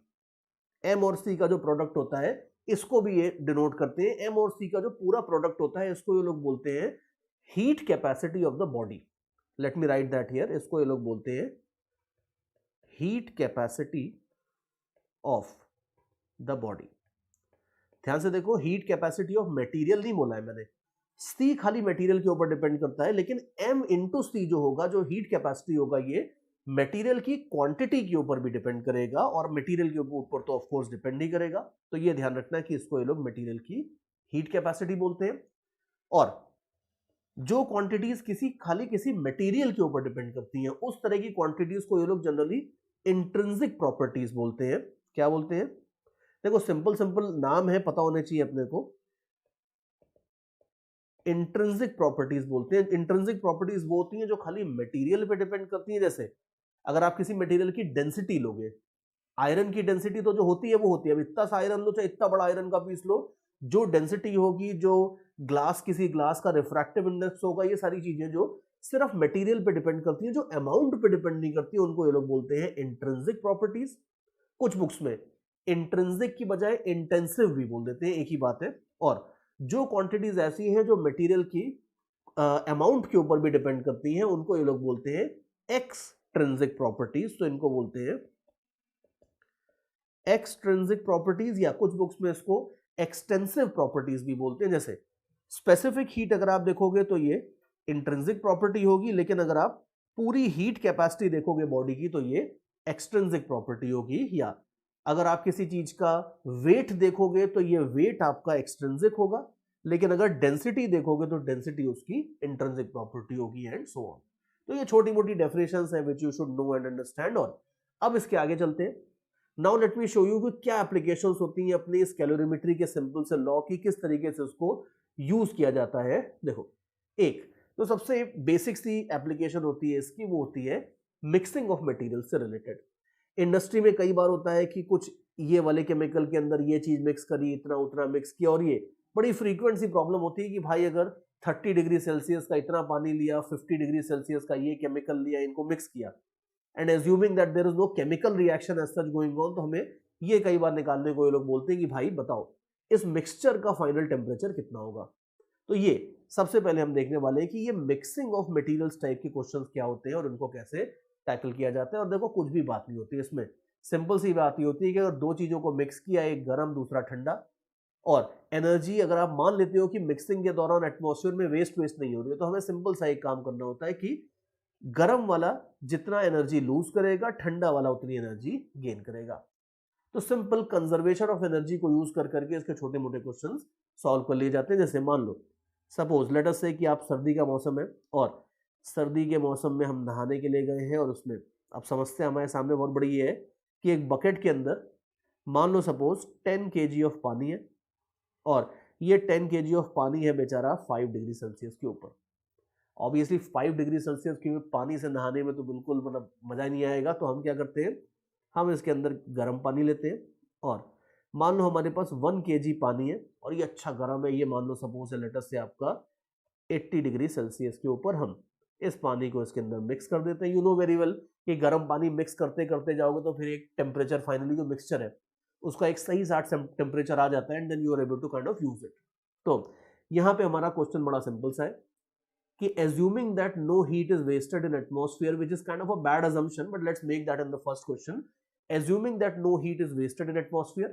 M और C का जो प्रोडक्ट होता है इसको भी ये डिनोट करते हैं। M और C का जो पूरा प्रोडक्ट होता है इसको ये लोग बोलते हैं heat capacity of the body. Let me right that here, इसको ये लोग बोलते हैं heat capacity of the body. ध्यान से देखो, हीट कैपेसिटी ऑफ मटेरियल नहीं बोला है मैंने, C खाली मटेरियल के ऊपर डिपेंड करता है, लेकिन M इंटू C जो होगा, जो हीट कैपेसिटी होगा, ये मटेरियल की क्वांटिटी के ऊपर भी डिपेंड करेगा और मटेरियल के ऊपर तो ऑफ कोर्स डिपेंड ही करेगा। तो ये ध्यान रखना है कि इसको ये लोग मटेरियल की हीट कैपेसिटी बोलते हैं। और जो क्वांटिटीज खाली किसी मटेरियल के ऊपर डिपेंड करती हैं उस तरह की क्वांटिटीज को ये लोग जनरली इंट्रिंसिक प्रॉपर्टीज बोलते हैं। क्या बोलते हैं? देखो सिंपल सिंपल नाम है, पता होने चाहिए अपने को। इंट्रिंसिक प्रॉपर्टीज बोलते हैं। इंट्रिंसिक प्रॉपर्टीज वो होती हैं जो खाली मटेरियल पे डिपेंड करती हैं। जैसे अगर आप किसी मटेरियल की डेंसिटी लोगे, आयरन की डेंसिटी तो जो होती है वो होती है, अब इतना सा आयरन लो चाहे इतना बड़ा आयरन का पीस लो, जो डेंसिटी होगी, जो ग्लास, किसी ग्लास का रिफ्रैक्टिव इंडेक्स होगा, ये सारी चीजें जो सिर्फ मटेरियल पे डिपेंड करती हैं, जो अमाउंट पे डिपेंड नहीं करती, उनको ये लोग बोलते हैं इंट्रिंसिक प्रॉपर्टीज। कुछ बुक्स में इंट्रिंसिक की बजाय इंटेंसिव भी बोल देते हैं, एक ही बात है। और जो क्वांटिटीज ऐसी हैं जो मटेरियल की अमाउंट के ऊपर भी डिपेंड करती हैं, उनको ये लोग बोलते हैं एक्सट्रिंसिक प्रॉपर्टीज। तो इनको बोलते हैं एक्सट्रिंसिक प्रॉपर्टीज, या कुछ बुक्स में इसको एक्सटेंसिव प्रॉपर्टीज भी बोलते हैं। जैसे स्पेसिफिक हीट अगर आप देखोगे तो ये इंट्रिंसिक प्रॉपर्टी होगी, लेकिन अगर आप पूरी हीट कैपेसिटी देखोगे बॉडी की तो ये एक्सट्रिंसिक प्रॉपर्टी होगी। या अगर आप किसी चीज का वेट देखोगे तो ये वेट आपका एक्सट्रिंसिक होगा, लेकिन अगर डेंसिटी देखोगे तो डेंसिटी उसकी इंट्रिंसिक प्रॉपर्टी होगी, एंड सो ऑन। तो ये छोटी मोटी डेफिनेशंस हैं which you should know and understand. और अब इसके आगे चलते हैं। Now let me show you कि क्या एप्लीकेशंस होती हैं अपने इस कैलोरीमेट्री के सिंपल से लॉ की, किस तरीके से उसको यूज किया जाता है। देखो, एक तो सबसे बेसिक सी एप्लीकेशन होती है इसकी, वो होती है मिक्सिंग ऑफ मटेरियल से रिलेटेड। इंडस्ट्री में कई बार होता है कि कुछ ये वाले केमिकल के अंदर ये चीज मिक्स करी, इतना उतना मिक्स किया, और ये बड़ी फ्रीक्वेंट सी प्रॉब्लम होती है कि भाई अगर 30 डिग्री सेल्सियस का इतना पानी लिया, 50 डिग्री सेल्सियस का ये केमिकल लिया, इनको मिक्स किया, and assuming that there is no chemical reaction as such going on, तो हमें ये कई बार निकालने को ये लोग बोलते हैं कि भाई बताओ इस मिक्सचर का फाइनल टेम्परेचर कितना होगा। तो ये सबसे पहले हम देखने वाले हैं कि ये मिक्सिंग ऑफ मटेरियल्स टाइप के क्वेश्चंस क्या होते हैं और उनको कैसे टैकल किया जाता है। और देखो कुछ भी बात नहीं होती इसमें, सिंपल सी बात ही होती है कि अगर दो चीजों को मिक्स किया, एक गर्म दूसरा ठंडा, और एनर्जी अगर आप मान लेते हो कि मिक्सिंग के दौरान एटमॉस्फेयर में वेस्ट नहीं हो रही है, तो हमें सिंपल सा एक काम करना होता है कि गर्म वाला जितना एनर्जी लूज करेगा, ठंडा वाला उतनी एनर्जी गेन करेगा। तो सिंपल कंजर्वेशन ऑफ एनर्जी को यूज कर करके इसके छोटे मोटे क्वेश्चन सॉल्व कर लिए जाते हैं। जैसे मान लो सपोज लेट अस से कि आप सर्दी का मौसम है और सर्दी के मौसम में हम नहाने के लिए गए हैं और उसमें अब समस्या हमारे सामने बहुत बड़ी है कि एक बकेट के अंदर मान लो सपोज 10 kg ऑफ पानी है और ये 10 kg ऑफ पानी है बेचारा 5 डिग्री सेल्सियस के ऊपर। ऑब्वियसली 5 डिग्री सेल्सियस के पानी से नहाने में तो बिल्कुल मतलब मजा नहीं आएगा। तो हम क्या करते हैं, हम इसके अंदर गर्म पानी लेते हैं और मान लो हमारे पास 1 kg पानी है और ये अच्छा गर्म है, ये मान लो सपोज लेट अस से आपका 80 डिग्री सेल्सियस के ऊपर। हम इस पानी को इसके अंदर मिक्स कर देते हैं। यू नो वेरी वेल कि गर्म पानी मिक्स करते करते जाओगे तो फिर एक टेम्परेचर फाइनली जो मिक्सचर है उसका एक सही साठ टेम्परेचर आ जाता है and then you are able to kind of use it. तो यहाँ पे हमारा क्वेश्चन बड़ा सिंपल सा है कि assuming that no heat is wasted in atmosphere, which is kind of a bad assumption, but let's make that in the first question. Assuming that no heat is wasted in atmosphere,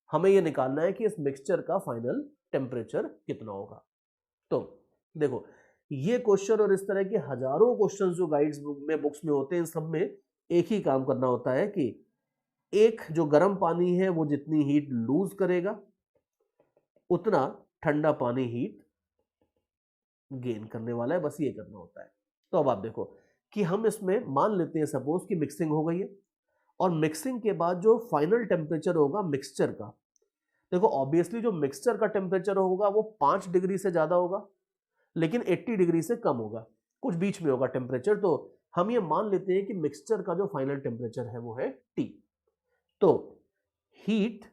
हमें ये निकालना है कि इस mixture का final temperature कितना होगा। तो देखो ये क्वेश्चन और इस तरह के हजारों क्वेश्चन जो गाइड्स में बुक्स में होते हैं, इन सब में एक ही काम करना होता है कि एक जो गर्म पानी है वो जितनी हीट लूज करेगा उतना ठंडा पानी हीट गेन करने वाला है, बस ये करना होता है। तो अब आप देखो कि हम इसमें मान लेते हैं सपोज कि मिक्सिंग हो गई है और मिक्सिंग के बाद जो फाइनल टेम्परेचर होगा मिक्सचर का, देखो ऑब्वियसली जो मिक्सचर का टेम्परेचर होगा वो 5 डिग्री से ज्यादा होगा लेकिन 80 डिग्री से कम होगा, कुछ बीच में होगा टेम्परेचर। तो हम ये मान लेते हैं कि मिक्सचर का जो फाइनल टेम्परेचर है वो है T। तो heat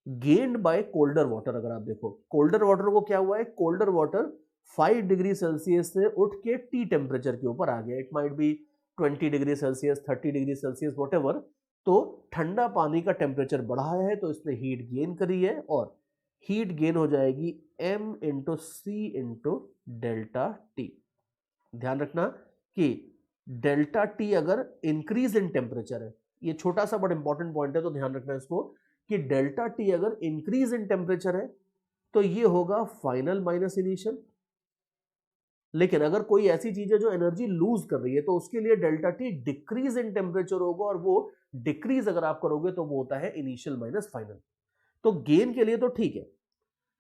gained by colder water, अगर आप देखो कोल्डर वाटर को क्या हुआ है, कोल्डर वाटर 5 डिग्री सेल्सियस से उठ के टी टेम्परेचर के ऊपर आ गया। It might be 20 degree Celsius, 30 degree Celsius, whatever. तो ठंडा पानी का टेम्परेचर बढ़ा है तो इसने हीट गेन करी है और हीट गेन हो जाएगी m into C into delta T. ध्यान रखना कि डेल्टा टी अगर इंक्रीज इन टेम्परेचर है, ये छोटा सा बड़ा इंपॉर्टेंट पॉइंट है तो ध्यान रखना इसको कि डेल्टा टी अगर इंक्रीज इन टेम्परेचर है तो ये होगा फाइनल माइनस इनिशियल। लेकिन अगर कोई ऐसी चीज है जो एनर्जी लूज कर रही है तो उसके लिए delta T decrease in temperature होगा और वो डिक्रीज अगर आप करोगे तो वो होता है इनिशियल माइनस फाइनल। तो गेन के लिए तो ठीक है,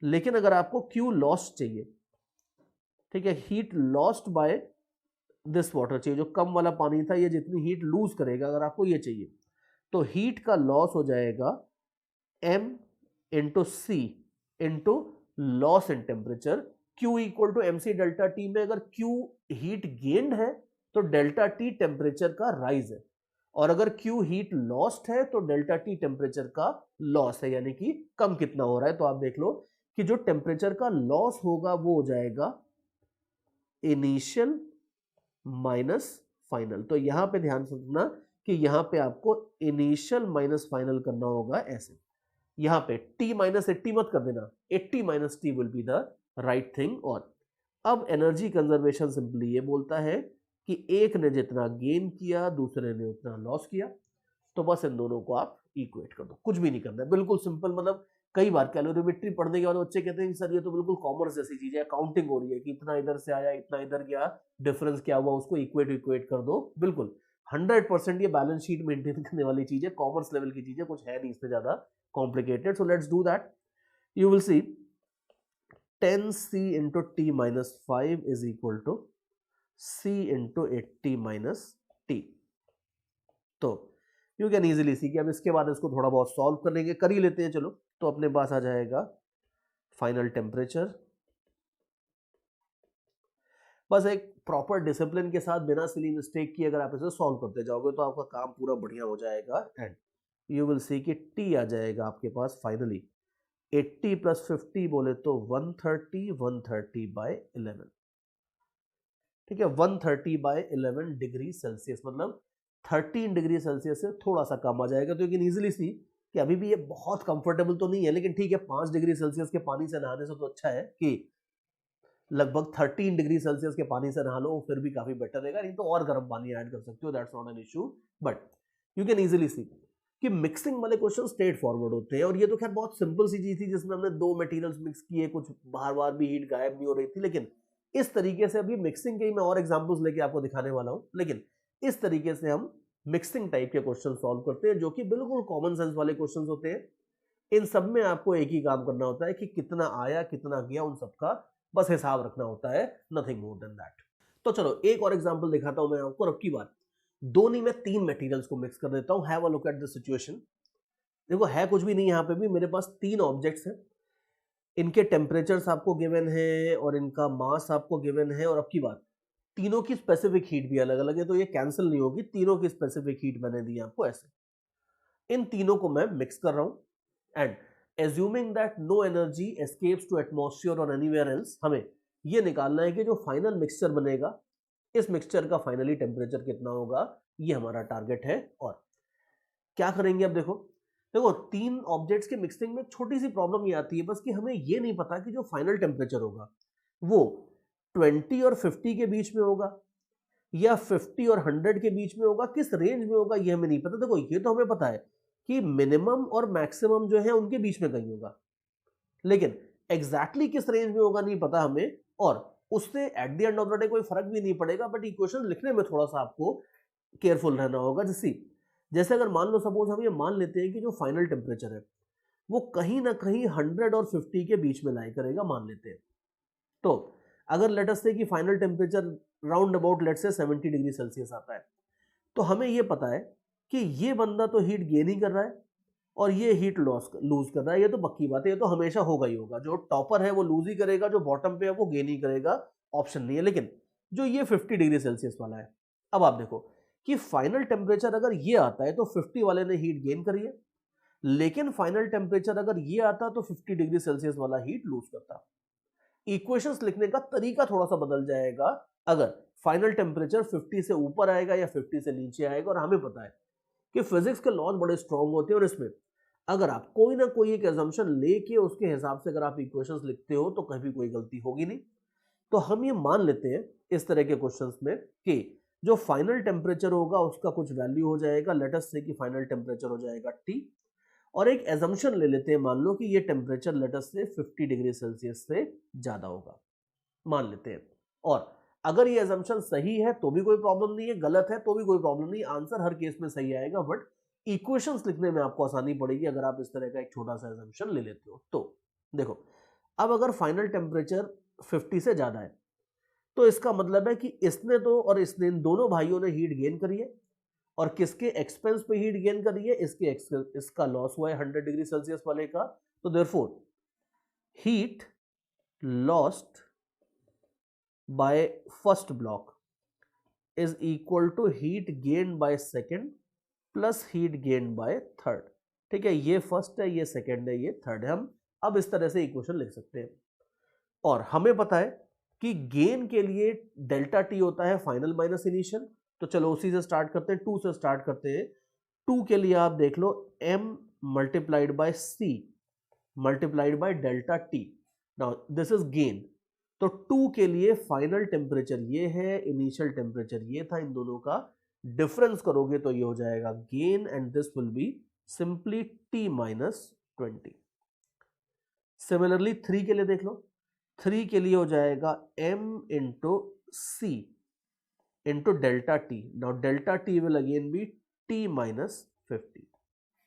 लेकिन अगर आपको क्यू लॉस्ट चाहिए, ठीक है, heat lost by this water चाहिए, जो कम वाला पानी था ये जितनी हीट लूज करेगा अगर आपको ये चाहिए तो हीट का लॉस हो जाएगा m into C into loss in temperature. Q equal to M C delta T में अगर Q हीट गेन्ड है तो डेल्टा टी टेम्परेचर का राइज है और अगर Q हीट लॉस्ट है तो डेल्टा टी टेम्परेचर का लॉस है, यानी कि कम कितना हो रहा है। तो आप देख लो कि जो टेम्परेचर का लॉस होगा वो हो जाएगा इनिशियल माइनस फाइनल। तो यहां पे ध्यान से रखना कि यहां पे आपको इनिशियल माइनस फाइनल करना होगा ऐसे। यहां पे t माइनस 80 मत कर देना, 80 minus T will be the right thing. और अब एनर्जी कंजर्वेशन सिंपली ये बोलता है कि एक ने जितना गेन किया दूसरे ने उतना लॉस किया, तो बस इन दोनों को आप इक्वेट कर दो, कुछ भी नहीं करना है, बिल्कुल सिंपल। मतलब कई बार कैलोरीमेट्री पढ़ने के बाद बच्चे कहते हैं सर ये तो बिल्कुल कॉमर्स जैसी चीज है, काउंटिंग हो रही है कि इतना इधर से आया इतना इधर गया, डिफरेंस क्या हुआ उसको इक्वेट कर दो। बिल्कुल 100% ये बैलेंस शीट मेंटेन करने वाली चीज है, कॉमर्स लेवल की चीज है, कुछ है नहीं इससे ज्यादा complicated. So let's do that. You will see 10c into t minus 5 is equal to c into 80 minus t। तो यू कैन इजीली सी कि अब इसके बाद इसको थोड़ा बहुत सॉल्व करेंगे, कर ही लेते हैं चलो। तो अपने पास आ जाएगा फाइनल टेम्परेचर। बस एक प्रॉपर डिसिप्लिन के साथ बिना सिली मिस्टेक की अगर आप इसे सॉल्व करते जाओगे तो आपका काम पूरा बढ़िया हो जाएगा एंड यू विल सी कि t आ जाएगा आपके पास फाइनली 80 प्लस 50 बोले तो 130, 130 बाय 11, ठीक है, 130 बाय 11 डिग्री सेल्सियस, मतलब 13 डिग्री सेल्सियस से थोड़ा सा कम आ जाएगा। तो यू कैन इजीली सी कि अभी भी ये बहुत कंफर्टेबल तो नहीं है, लेकिन ठीक है 5 डिग्री सेल्सियस के पानी से नहाने से तो अच्छा है कि लगभग 13 डिग्री सेल्सियस के पानी से नहा लो, फिर भी काफी बेटर रहेगा। नहीं तो और गर्म पानी ऐड कर सकते हो, that's not an issue. But you can easily सी कि मिक्सिंग वाले क्वेश्चन स्ट्रेट फॉरवर्ड होते हैं और ये तो खैर बहुत सिंपल सी चीज थी जिसमें हमने दो मटेरियल्स मिक्स किए, कुछ बार बार भी हीट गायब नहीं हो रही थी। लेकिन इस तरीके से अभी मिक्सिंग के ही मैं और एग्जांपल्स लेके आपको दिखाने वाला हूं, लेकिन इस तरीके से हम मिक्सिंग टाइप के क्वेश्चन सॉल्व करते हैं, जो कि बिल्कुल कॉमन सेंस वाले क्वेश्चंस होते हैं। इन सब में आपको एक ही काम करना होता है कि कितना आया कितना गया उन सबका बस हिसाब रखना होता है, नथिंग मोर देन दैट। तो चलो एक और एग्जांपल दिखाता हूं मैं आपको। अब की बार दो नहीं, मैं 3 मटेरियल्स को मिक्स कर देता हूं। Have a look at the situation. देखो है कुछ भी नहीं, यहाँ पे भी मेरे पास 3 ऑब्जेक्ट्स हैं, इनके टेम्परेचर्स आपको गिवन है और इनका मास आपको गिवन है, और अब की बात तीनों की स्पेसिफिक हीट भी अलग अलग है, तो ये कैंसिल नहीं होगी, तीनों की स्पेसिफिक हीट मैंने दी आपको ऐसे। इन तीनों को मैं मिक्स कर रहा हूं and assuming that no energy escapes to atmosphere or anywhere else, हमें ये निकालना है कि जो फाइनल मिक्सचर बनेगा इस मिक्सचर का फाइनली टेम्परेचर कितना होगा, ये हमारा टारगेट है। और क्या करेंगे, अब देखो देखो 3 ऑब्जेक्ट्स के मिक्सिंग में एक छोटी सी प्रॉब्लम ये आती है बस कि हमें ये नहीं पता कि जो फाइनल टेम्परेचर होगा वो 20 और 50 के बीच में होगा या 50 और 100 के बीच में होगा, किस रेंज में होगा ये हमें नहीं पता। देखो ये तो हमें पता है कि मिनिमम और मैक्सिमम जो है उनके बीच में कहीं होगा, लेकिन एग्जैक्टली किस रेंज में होगा नहीं पता हमें, और उससे at the end of the day कोई फर्क भी नहीं पड़ेगा। बट इक्वेशन लिखने में थोड़ा सा आपको केयरफुल रहना होगा। जैसे अगर मान लो सपोज हम ये मान लेते हैं कि जो फाइनल टेम्परेचर है वो कहीं ना कहीं 100 और 50 के बीच में लाई करेगा, मान लेते हैं। तो अगर लेट अस से कि final temperature round about let say 70 degree Celsius आता है, तो हमें ये पता है कि ये बंदा तो हीट गेन ही कर रहा है और ये हीट लूज कर रहा है, ये तो पक्की बात है, ये तो हमेशा होगा ही होगा। जो टॉपर है वो लूज ही करेगा, जो बॉटम पे है वो गेन ही करेगा, ऑप्शन नहीं है। लेकिन जो ये 50 डिग्री सेल्सियस वाला है, अब आप देखो कि फाइनल टेम्परेचर अगर ये आता है तो 50 वाले ने हीट गेन करी है, लेकिन फाइनल टेम्परेचर अगर ये आता तो 50 डिग्री सेल्सियस वाला हीट लूज करता। इक्वेशंस लिखने का तरीका थोड़ा सा बदल जाएगा अगर फाइनल टेम्परेचर 50 से ऊपर आएगा या 50 से नीचे आएगा। और हमें पता है कि फिजिक्स के लॉज बड़े स्ट्रांग होते हैं और इसमें अगर आप कोई ना कोई एक एजम्पशन लेके उसके हिसाब से अगर आप इक्वेशंस लिखते हो तो कभी कोई गलती होगी नहीं। तो हम ये मान लेते हैं इस तरह के क्वेश्चंस में कि जो फाइनल टेम्परेचर होगा उसका कुछ वैल्यू हो जाएगा, लेट अस से कि फाइनल टेम्परेचर हो जाएगा T, और एक एजम्पशन ले लेते हैं, मान लो कि ये टेम्परेचर लेट अस से 50 डिग्री सेल्सियस से ज्यादा होगा, मान लेते हैं। और अगर ये एजम्पशन सही है तो भी कोई प्रॉब्लम नहीं है, गलत है तो भी कोई प्रॉब्लम नहीं, आंसर हर केस में सही आएगा, बट इक्वेशंस लिखने में आपको आसानी पड़ेगी अगर आप इस तरह का एक छोटा सा एजम्पशन ले लेते हो। तो देखो अब अगर फाइनल टेम्परेचर 50 से ज्यादा है तो इसका मतलब है कि इसने तो और इसने, इन दोनों भाइयों ने हीट गेन करी है, और किसके एक्सपेंस पे हीट गेन करी है, इसका लॉस हुआ है 100 डिग्री सेल्सियस वाले का। तो therefore heat lost by first block is equal to heat gain by second plus heat gain by third. ठीक है, ये फर्स्ट है, ये सेकेंड है, ये थर्ड है। हम अब इस तरह से इक्वेशन लिख सकते हैं। और हमें पता है कि गेन के लिए डेल्टा टी होता है फाइनल माइनस इनिशियल, तो चलो उसी से स्टार्ट करते हैं, 2 से स्टार्ट करते हैं। 2 के लिए आप देख लो m multiplied by c multiplied by delta T. Now this is gain, तो 2 के लिए फाइनल टेम्परेचर ये है, इनिशियल टेम्परेचर ये था, इन दोनों का डिफरेंस करोगे तो ये हो जाएगा gain, and this will be simply t minus 20। Similarly 3 के लिए देख लो, 3 के लिए हो जाएगा m into C into delta T. Now delta T will again be t minus 50।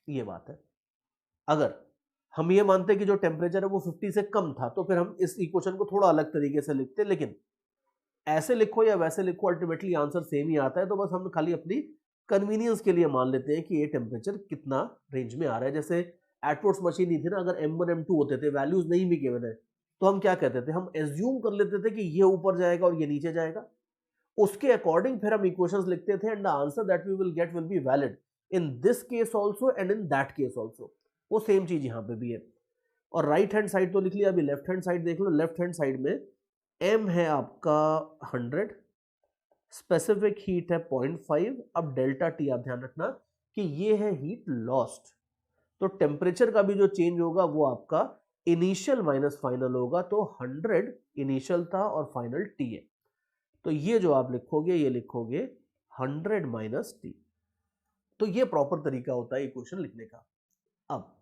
ये बात है। अगर हम ये मानते हैं कि जो टेम्परेचर है वो 50 से कम था तो फिर हम इस इक्वेशन को थोड़ा अलग तरीके से लिखते, लेकिन ऐसे लिखो या वैसे लिखो अल्टीमेटली आंसर सेम ही आता है। तो बस हम खाली अपनी कन्वीनियंस के लिए मान लेते हैं कि ये टेम्परेचर कितना रेंज में आ रहा है। जैसे एटवोर्ड्स मशीन ही थी ना, अगर M1 M2 होते थे, वैल्यूज नहीं भी गिवन है, तो हम क्या कहते थे, हम एज्यूम कर लेते थे कि ये ऊपर जाएगा और ये नीचे जाएगा, उसके अकॉर्डिंग फिर हम इक्वेशंस लिखते थे, and the answer that we will get will be valid in this case also and in that case also. वो सेम चीज यहां पे भी है। और राइट हैंड साइड तो लिख लिया, अभी लेफ्ट हैंड साइड देख लो। लेफ्ट हैंड साइड में m है आपका 100, स्पेसिफिक हीट है 0.5। अब डेल्टा टी आप ध्यान रखना कि ये है हीट लॉस्ट, तो टेम्परेचर का भी जो चेंज होगा वो आपका इनिशियल माइनस फाइनल होगा। तो 100 इनिशियल था और फाइनल टी है, तो ये जो आप लिखोगे ये लिखोगे 100 माइनस टी। तो ये प्रॉपर तरीका होता है इक्वेशन लिखने का। अब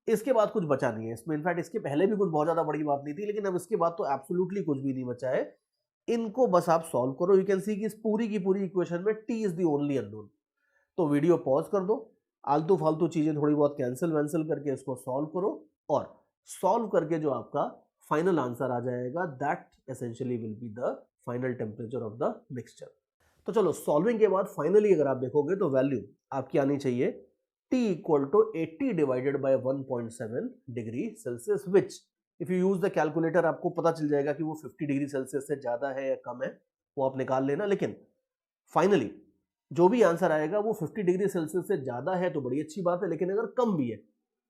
इसके बाद कुछ बचा नहीं है इसमें, इनफैक्ट इसके पहले भी कुछ बहुत ज्यादा बड़ी बात नहीं थी, लेकिन अब इसके बाद तो एब्सोल्युटली कुछ भी नहीं बचा है। इनको बस आप सॉल्व करो। यू कैन सी कि इस पूरी की पूरी इक्वेशन में T is the only unknown. तो वीडियो पॉज कर दो, आलतू फालतू चीजें थोड़ी बहुत कैंसिल वैंसिल करके इसको सॉल्व करो, और सॉल्व करके जो आपका फाइनल आंसर आ जाएगा that essentially will be the final temperature of the mixture. तो चलो सॉल्विंग के बाद फाइनली अगर आप देखोगे तो वैल्यू आपकी आनी चाहिए T equal to 80 divided by 1.7 degree Celsius, which if you use the calculator आपको पता चल जाएगा कि वो 50 डिग्री सेल्सियस से ज्यादा है या कम है, वो आप निकाल लेना। लेकिन फाइनली जो भी आंसर आएगा वो 50 डिग्री सेल्सियस से ज्यादा है तो बड़ी अच्छी बात है, लेकिन अगर कम भी है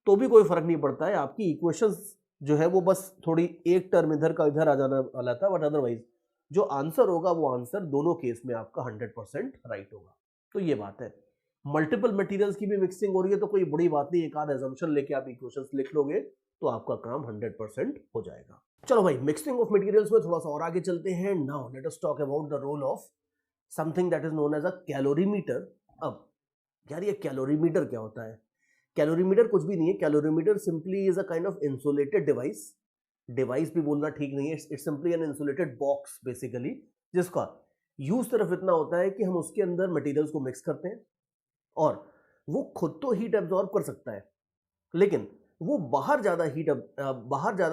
तो भी कोई फर्क नहीं पड़ता है, आपकी इक्वेशंस जो है वो बस थोड़ी एक टर्म इधर का इधर आ जाना वाला था, बट अदरवाइज जो आंसर होगा वो आंसर दोनों केस में आपका 100% राइट होगा। तो ये बात है, मल्टीपल मटेरियल्स की भी मिक्सिंग हो रही है तो कोई बड़ी बात नहीं, एक आध एजम्पशन लेके आप इक्वेशंस लिख लोगे तो आपका काम 100% हो जाएगा। चलो भाई, मिक्सिंग ऑफ मटेरियल्स में थोड़ा सा और आगे चलते हैं। Now let us talk about the role of something that is known as a calorimeter. अब यार ये कैलोरीमीटर क्या होता है? कैलोरीमीटर कुछ भी नहीं है, calorimeter simply is a kind of insulated device, device भी बोलना ठीक नहीं है, it's simply an insulated box basically, जिसका यूज सिर्फ इतना होता है कि हम उसके अंदर मटेरियल्स को मिक्स करते हैं और वो खुद तो हीट एब्जॉर्ब कर सकता है, लेकिन वो बाहर ज्यादा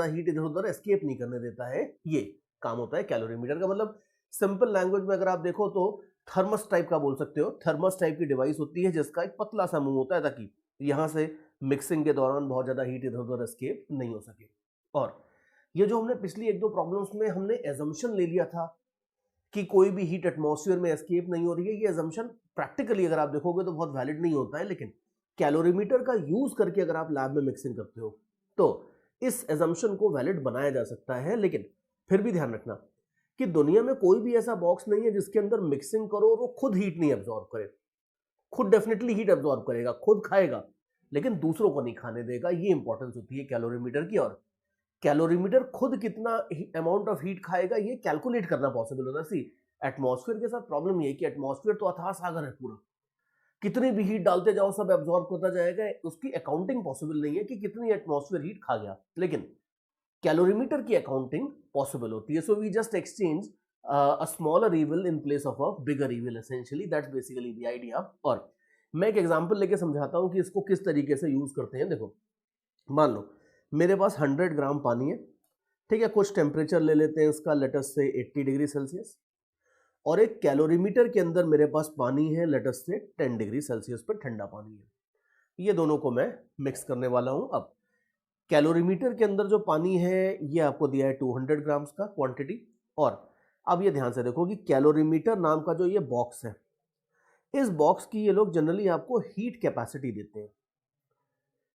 हीट इधर उधर एस्केप नहीं करने देता है। ये काम होता है कैलोरीमीटर का। मतलब सिंपल लैंग्वेज में अगर आप देखो तो थर्मस टाइप का बोल सकते हो, थर्मस टाइप की डिवाइस होती है जिसका एक पतला सा मुंह होता है ताकि यहां से मिक्सिंग के दौरान बहुत ज्यादा हीट इधर उधर एस्केप नहीं हो सके। और ये जो हमने पिछली एक दो प्रॉब्लम्स में हमने एजम्पशन ले लिया था कि कोई भी हीट एटमॉस्फेयर में एस्केप नहीं हो रही है, ये एजम्पशन प्रैक्टिकली अगर आप देखोगे तो बहुत वैलिड नहीं होता है, लेकिन कैलोरीमीटर का यूज करके अगर आप लैब में मिक्सिंग करते हो तो इस एजम्पशन को वैलिड बनाया जा सकता है। लेकिन फिर भी ध्यान रखना कि दुनिया में कोई भी ऐसा बॉक्स नहीं है जिसके अंदर मिक्सिंग करो और वो खुद हीट नहीं एब्जॉर्ब करे। खुद डेफिनेटली हीट एब्जॉर्ब करेगा, खुद खाएगा, लेकिन दूसरों को नहीं खाने देगा। ये इंपॉर्टेंस होती है कैलोरीमीटर की। और कैलोरीमीटर खुद कितना अमाउंट ऑफ हीट खाएगा ये कैलकुलेट करना पॉसिबल होता है। सी एटमॉस्फेयर के साथ प्रॉब्लम ये है कि एटमॉस्फेयर तो अथाह सागर है पूरा, कितनी भी हीट डालते जाओ सब एब्जॉर्ब करता जाएगा, उसकी अकाउंटिंग पॉसिबल नहीं है कि कितनी एटमॉस्फेयर हीट खा गया, लेकिन कैलोरीमीटर की अकाउंटिंग पॉसिबल होती है। So we just exchange a smaller evil in place of a bigger evil, essentially that's basically the idea. और मैं एक एग्जांपल लेके समझाता हूं कि इसको किस तरीके से यूज करते हैं। देखो, मान लो मेरे पास 100 ग्राम पानी है, ठीक है, कुछ टेम्परेचर ले लेते हैं इसका, लेटस से 80 डिग्री सेल्सियस, और एक कैलोरीमीटर के अंदर मेरे पास पानी है लेटस से 10 डिग्री सेल्सियस पर ठंडा पानी है। ये दोनों को मैं मिक्स करने वाला हूं। अब कैलोरीमीटर के अंदर जो पानी है ये आपको दिया है 200 ग्राम्स का क्वांटिटी। और अब ये ध्यान से देखो कि कैलोरीमीटर नाम का जो ये बॉक्स है, इस बॉक्स की ये लोग जनरली आपको हीट कैपेसिटी देते हैं।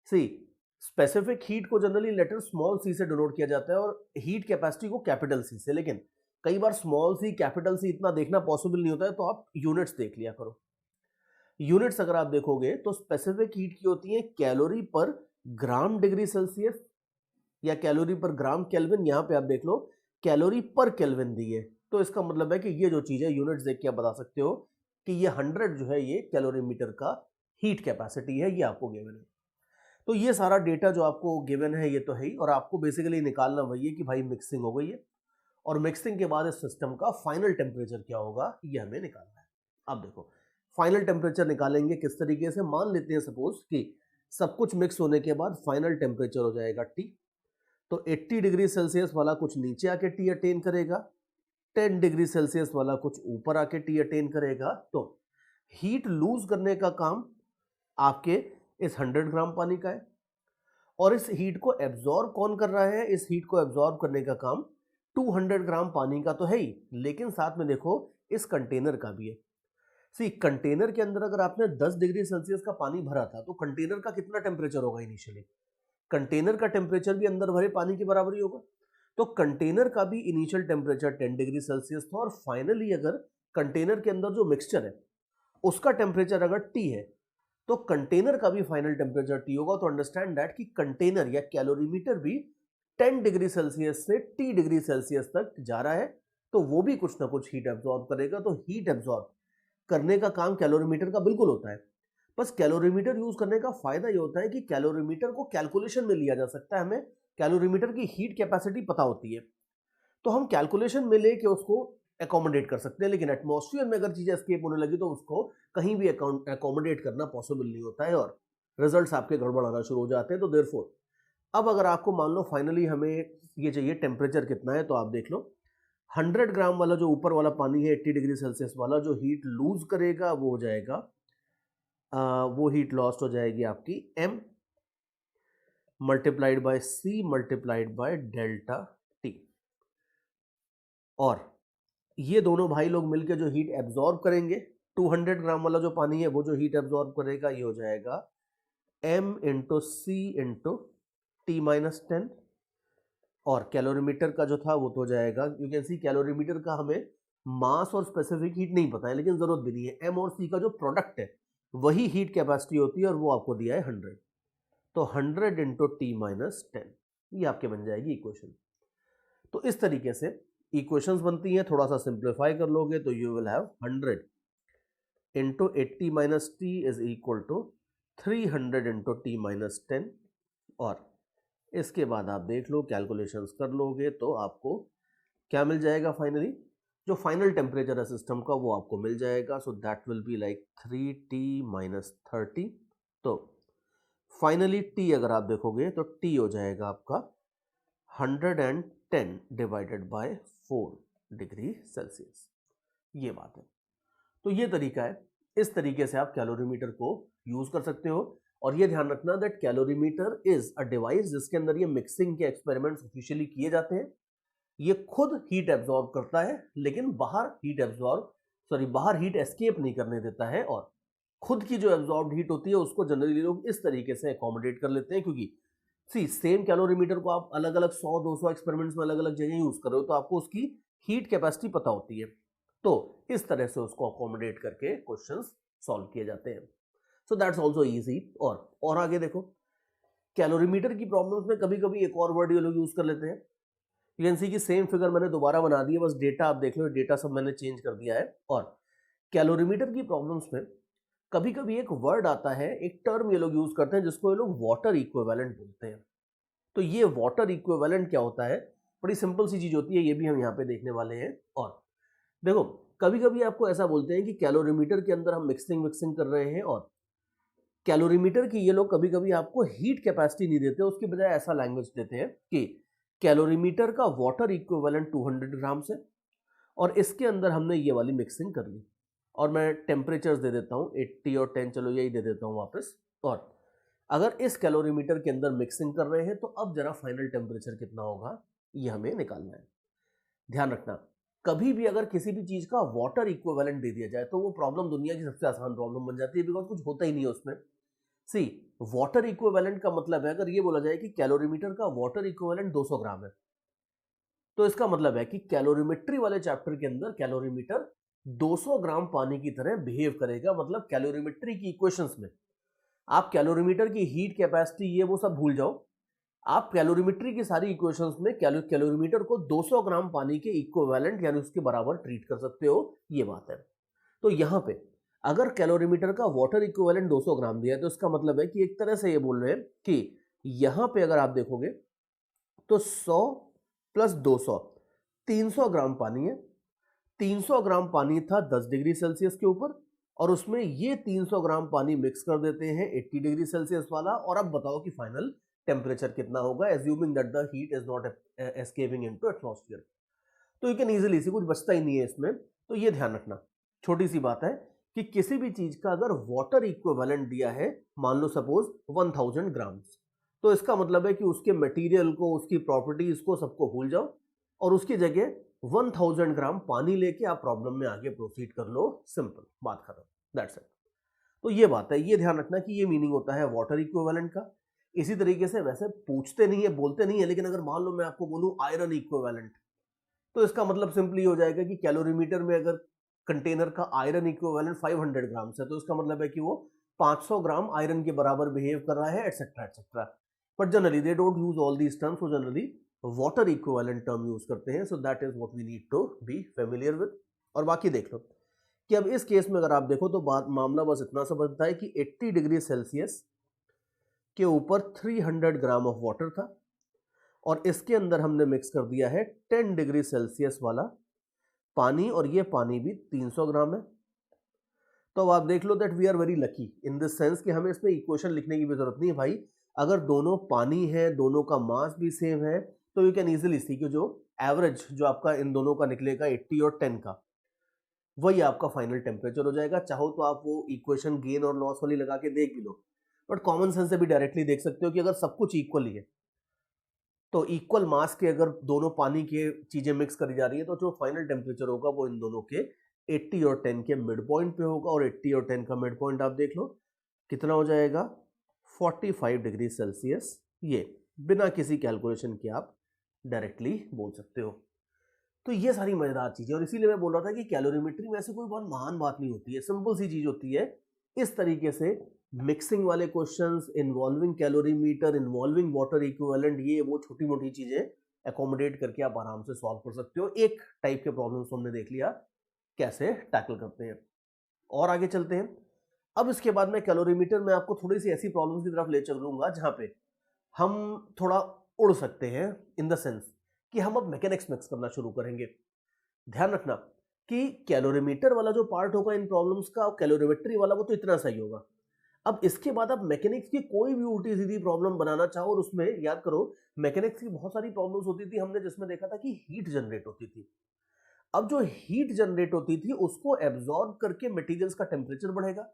सी स्पेसिफिक हीट को जनरली लेटर स्मॉल सी से डिनोट किया जाता है और हीट कैपेसिटी को कैपिटल सी से, लेकिन कई बार स्मॉल सी कैपिटल सी इतना देखना पॉसिबल नहीं होता है, तो आप यूनिट्स देख लिया करो। यूनिट्स अगर आप देखोगे तो स्पेसिफिक हीट की होती है कैलोरी पर ग्राम डिग्री सेल्सियस या कैलोरी पर ग्राम केल्विन। यहां पे आप देख लो कैलोरी पर केल्विन दी है, तो इसका मतलब है कि ये जो चीज है यूनिट्स देख के आप बता सकते हो कि ये 100 जो है ये कैलोरीमीटर का हीट कैपेसिटी है, ये आपको गिवन है। तो ये सारा डेटा जो आपको गिवन है ये तो है ही, और आपको बेसिकली निकालना वही है कि भाई मिक्सिंग हो गई है, और मिक्सिंग के बाद इस सिस्टम का फाइनल टेम्परेचर क्या होगा ये हमें निकालना है। अब देखो फाइनल टेम्परेचर निकालेंगे किस तरीके से। मान लेते हैं सपोज कि सब कुछ मिक्स होने के बाद फाइनल टेम्परेचर हो जाएगा टी, तो 80 डिग्री सेल्सियस वाला कुछ नीचे आके टी अटेन करेगा, 10 डिग्री सेल्सियस वाला कुछ ऊपर आके टी अटेन करेगा। तो हीट लूज करने का काम आपके इस 100 ग्राम पानी का है, और इस हीट को एब्जॉर्ब कौन कर रहा है? इस हीट को एब्जॉर्ब करने का काम 200 ग्राम पानी का तो है ही, लेकिन साथ में देखो इस कंटेनर का भी है। सी कंटेनर के अंदर अगर आपने 10 डिग्री सेल्सियस का पानी भरा था तो कंटेनर का कितना टेम्परेचर होगा इनिशियली? कंटेनर का टेम्परेचर भी अंदर भरे पानी के बराबर ही होगा, तो कंटेनर का भी इनिशियल टेम्परेचर 10 डिग्री सेल्सियस था, और फाइनली अगर कंटेनर के अंदर जो मिक्सचर है उसका टेम्परेचर अगर टी है तो कंटेनर का भी फाइनल टेम्परेचर टी होगा। तो अंडरस्टैंड दैट कि कंटेनर या कैलोरीमीटर भी 10 डिग्री सेल्सियस से टी डिग्री सेल्सियस तक जा रहा है, तो वो भी कुछ ना कुछ हीट एब्जॉर्ब करेगा। तो हीट एब्जॉर्ब करने का काम कैलोरीमीटर का बिल्कुल होता है। बस कैलोरीमीटर यूज करने का फायदा ये होता है कि कैलोरीमीटर को कैलकुलेशन में लिया जा सकता है, हमें कैलोरीमीटर की हीट कैपेसिटी पता होती है, तो हम कैलकुलेशन में लेके उसको एकोमोडेट कर सकते हैं, लेकिन एटमॉस्फेयर में अगर चीजें एस्केप होने लगी तो उसको कहीं भी एकोमोडेट करना पॉसिबल नहीं होता है और रिजल्ट्स आपके गड़बड़ाना शुरू हो जाते हैं। तो देयरफॉर अब अगर आपको मान लो फाइनली हमें ये चाहिए टेम्परेचर कितना है, तो आप देख लो 100 ग्राम वाला जो ऊपर वाला पानी है 80 डिग्री सेल्सियस वाला, जो हीट लूज करेगा वो हो जाएगा वो हीट लॉस्ट हो जाएगी आपकी m multiplied by c multiplied by delta t। और ये दोनों भाई लोग मिलकर जो हीट एब्जॉर्ब करेंगे, 200 ग्राम वाला जो पानी है वो जो हीट एब्जॉर्ब करेगा ये हो जाएगा m into C into T minus 10। और कैलोरीमीटर का जो था वो तो जाएगा, यू कैन सी कैलोरीमीटर का हमें मास और स्पेसिफिक हीट नहीं पता है, लेकिन जरूरत भी नहीं है, m और c का जो प्रोडक्ट है वही हीट कैपेसिटी होती है और वो आपको दिया है 100। तो 100 इंटू टी माइनस 10 ये आपके बन जाएगी इक्वेशन। तो इस तरीके से इक्वेशंस बनती हैं। थोड़ा सा सिंप्लीफाई कर लोगे तो you will have 100 into 80 minus T is equal to 300 into T minus 10। और इसके बाद आप देख लो, कैलकुलेशंस कर लोगे तो आपको क्या मिल जाएगा फाइनली, जो फाइनल टेम्परेचर है सिस्टम का वो आपको मिल जाएगा। So that will be like 3t minus 30। तो फाइनली t अगर आप देखोगे तो t हो जाएगा आपका 110 डिवाइडेड बाय 4 डिग्री सेल्सियस। ये बात है। तो ये तरीका है, इस तरीके से आप कैलोरीमीटर को यूज कर सकते हो। और ये ध्यान रखना that calorimeter is a device जिसके अंदर ये मिक्सिंग के एक्सपेरिमेंट्स ऑफिशियली किए जाते हैं। ये खुद हीट एब्जॉर्ब करता है, लेकिन बाहर हीट एस्केप नहीं करने देता है। और खुद की जो एब्जॉर्ब्ड हीट होती है उसको जनरली लोग इस तरीके से अकोमोडेट कर लेते हैं, क्योंकि सेम कैलोरीमीटर को आप अलग अलग 100-200 एक्सपेरिमेंट्स में अलग अलग जगह यूज कर रहे हो तो आपको उसकी हीट कैपेसिटी पता होती है। तो इस तरह से उसको अकोमोडेट करके क्वेश्चंस सॉल्व किए जाते हैं। So that's also easy. और आगे देखो, कैलोरीमीटर की प्रॉब्लम्स में कभी कभी एक और वर्ड ये लोग यूज कर लेते हैं। यू कैन सी की सेम फिगर मैंने दोबारा बना दी है, बस डेटा आप देख लो, डेटा सब मैंने चेंज कर दिया है। और कैलोरीमीटर की प्रॉब्लम्स में कभी कभी एक वर्ड आता है, एक टर्म ये लोग यूज करते हैं जिसको ये लोग वाटर इक्विवेलेंट बोलते हैं। तो ये वाटर इक्विवेलेंट क्या होता है, बड़ी सिंपल सी चीज होती है, ये भी हम यहाँ पे देखने वाले हैं। और देखो, कभी कभी आपको ऐसा बोलते हैं कि कैलोरीमीटर के अंदर हम मिक्सिंग कर रहे हैं, और कैलोरीमीटर की ये लोग कभी कभी आपको हीट कैपेसिटी नहीं देते, उसके बजाय ऐसा लैंग्वेज देते हैं कि कैलोरीमीटर का वाटर इक्विवेलेंट 200 ग्राम से, और इसके अंदर हमने ये वाली मिक्सिंग कर ली। और मैं टेम्परेचर्स दे देता हूँ 80 और 10, चलो यही दे देता हूँ वापस। और अगर इस कैलोरीमीटर के अंदर मिक्सिंग कर रहे हैं तो अब जरा फाइनल टेम्परेचर कितना होगा ये हमें निकालना है। ध्यान रखना, कभी भी अगर किसी भी चीज का वाटर इक्विवेलेंट दे दिया जाए तो वो प्रॉब्लम दुनिया की सबसे आसान प्रॉब्लम बन जाती है, बिकॉज कुछ होता ही नहीं है उसमें। सी वाटर इक्विवेलेंट का मतलब है, अगर ये बोला जाए कि कैलोरीमीटर का वाटर इक्विवेलेंट 200 ग्राम है, तो इसका मतलब है कि कैलोरीमेट्री वाले चैप्टर के अंदर कैलोरीमीटर 200 ग्राम पानी की तरह बिहेव करेगा। मतलब कैलोरीमेट्री की इक्वेशंस में आप कैलोरीमीटर की हीट कैपेसिटी ये वो सब भूल जाओ, आप कैलोरीमेट्री की सारी इक्वेशंस में कैलोरीमीटर को 200 ग्राम पानी के इक्विवेलेंट यानी उसके बराबर ट्रीट कर सकते हो, ये बात है। तो यहां पे अगर कैलोरीमीटर का वाटर इक्विवेलेंट 200 ग्राम दिया है तो इसका मतलब है कि एक तरह से ये बोल रहे हैं कि यहां पे अगर आप देखोगे तो 100 प्लस 200 300 ग्राम पानी है। 300 ग्राम पानी था 10 डिग्री सेल्सियस के ऊपर, और उसमें ये 300 ग्राम पानी मिक्स कर देते हैं 80 डिग्री सेल्सियस वाला। और अब बताओ कि फाइनल टेम्परेचर कितना होगा, assuming that the heat is not escaping into atmosphere. तो यू कैन इजीली सी, कुछ बचता ही नहीं है इसमें। तो ये ध्यान रखना, छोटी सी बात है कि किसी भी चीज का अगर वाटर इक्विवेलेंट दिया है, मान लो सपोज 1000 ग्राम्स, तो इसका मतलब है कि उसके मटेरियल को, उसकी प्रॉपर्टीज को, सबको भूल जाओ और उसकी जगह 1000 ग्राम पानी लेके आप प्रॉब्लम में आगे प्रोसीड कर लो। सिंपल, बात खत्म, दैट्स इट। तो ये बात है, ये ध्यान रखना कि ये मीनिंग होता है वाटर इक्विवेलेंट का। इसी तरीके से वैसे पूछते नहीं है, बोलते नहीं है, लेकिन अगर मान लो मैं आपको बोलूं आयरन इक्विवेलेंट, तो इसका मतलब सिंपली हो जाएगा कि कैलोरीमीटर में अगर कंटेनर का आयरन इक्विवेलेंट 500 ग्राम है तो इसका मतलब है कि वो 500 ग्राम आयरन के बराबर बिहेव कर रहा है, etcetera etcetera. But generally they don't use all these terms, वो generally water equivalent term use करते हैं। So that is what we need to be familiar with. और बाकी देख लो कि अब इस केस में अगर आप देखो तो बात मामला बस इतना सा बनता है कि 80 डिग्री सेल्सियस के ऊपर 300 ग्राम ऑफ वाटर था, और इसके अंदर हमने मिक्स कर दिया है 10 डिग्री सेल्सियस वाला पानी, और ये पानी भी 300 ग्राम है। तो अब आप देख लो that we are very lucky in this sense कि हमें इसमें इक्वेशन लिखने की भी जरूरत नहीं है भाई। अगर दोनों पानी है, दोनों का मास भी सेम है, तो यू कैन इजीली सी कि जो एवरेज जो आपका इन दोनों का निकलेगा 80 और 10 का, वही आपका फाइनल टेम्परेचर हो जाएगा। चाहो तो आप वो इक्वेशन गेन और लॉस वाली लगा के देख भी लो, बट कॉमन सेंस से भी डायरेक्टली देख सकते हो कि अगर सब कुछ इक्वल ही है, तो इक्वल मास के अगर दोनों पानी के चीजें मिक्स करी जा रही है, तो जो फाइनल टेम्परेचर होगा वो इन दोनों के 80 और 10 के मिड पॉइंट पे होगा। और 80 और 10 का मिड पॉइंट आप देख लो कितना हो जाएगा, 45 डिग्री सेल्सियस। ये बिना किसी कैलकुलेशन के आप डायरेक्टली बोल सकते हो। तो ये सारी मजेदार चीजें, और इसीलिए मैं बोल रहा था कि कैलोरीमेट्री में ऐसे कोई बहुत महान बात नहीं होती है, सिंपल सी चीज होती है। इस तरीके से मिक्सिंग वाले questions involving calorimeter, involving water equivalent, ये वो छोटी मोटी चीजें अकोमोडेट करके आप आराम से सॉल्व कर सकते हो। एक टाइप के प्रॉब्लम्स हमने देख लिया कैसे टैकल करते हैं, और आगे चलते हैं। अब इसके बाद मैं कैलोरीमीटर में आपको थोड़ी सी ऐसी प्रॉब्लम्स की तरफ ले चलूंगा जहां पे हम थोड़ा उड़ सकते हैं, इन द सेंस कि हम अब मैकेनिक्स मिक्स करना शुरू करेंगे। ध्यान रखना कि कैलोरीमीटर वाला जो पार्ट होगा इन प्रॉब्लम्स का, कैलोरीमेट्री वाला वो तो इतना सही होगा। अब इसके बाद आप मैकेनिक्स की कोई भी उल्टी सीधी प्रॉब्लम बनाना चाहो, और उसमें याद करो मैकेनिक्स की बहुत सारी प्रॉब्लम्स होती थी हमने, जिसमें देखा था कि हीट जनरेट होती थी। अब जो हीट जनरेट होती थी उसको एब्जॉर्ब करके मटेरियल्स का टेम्परेचर बढ़ेगा।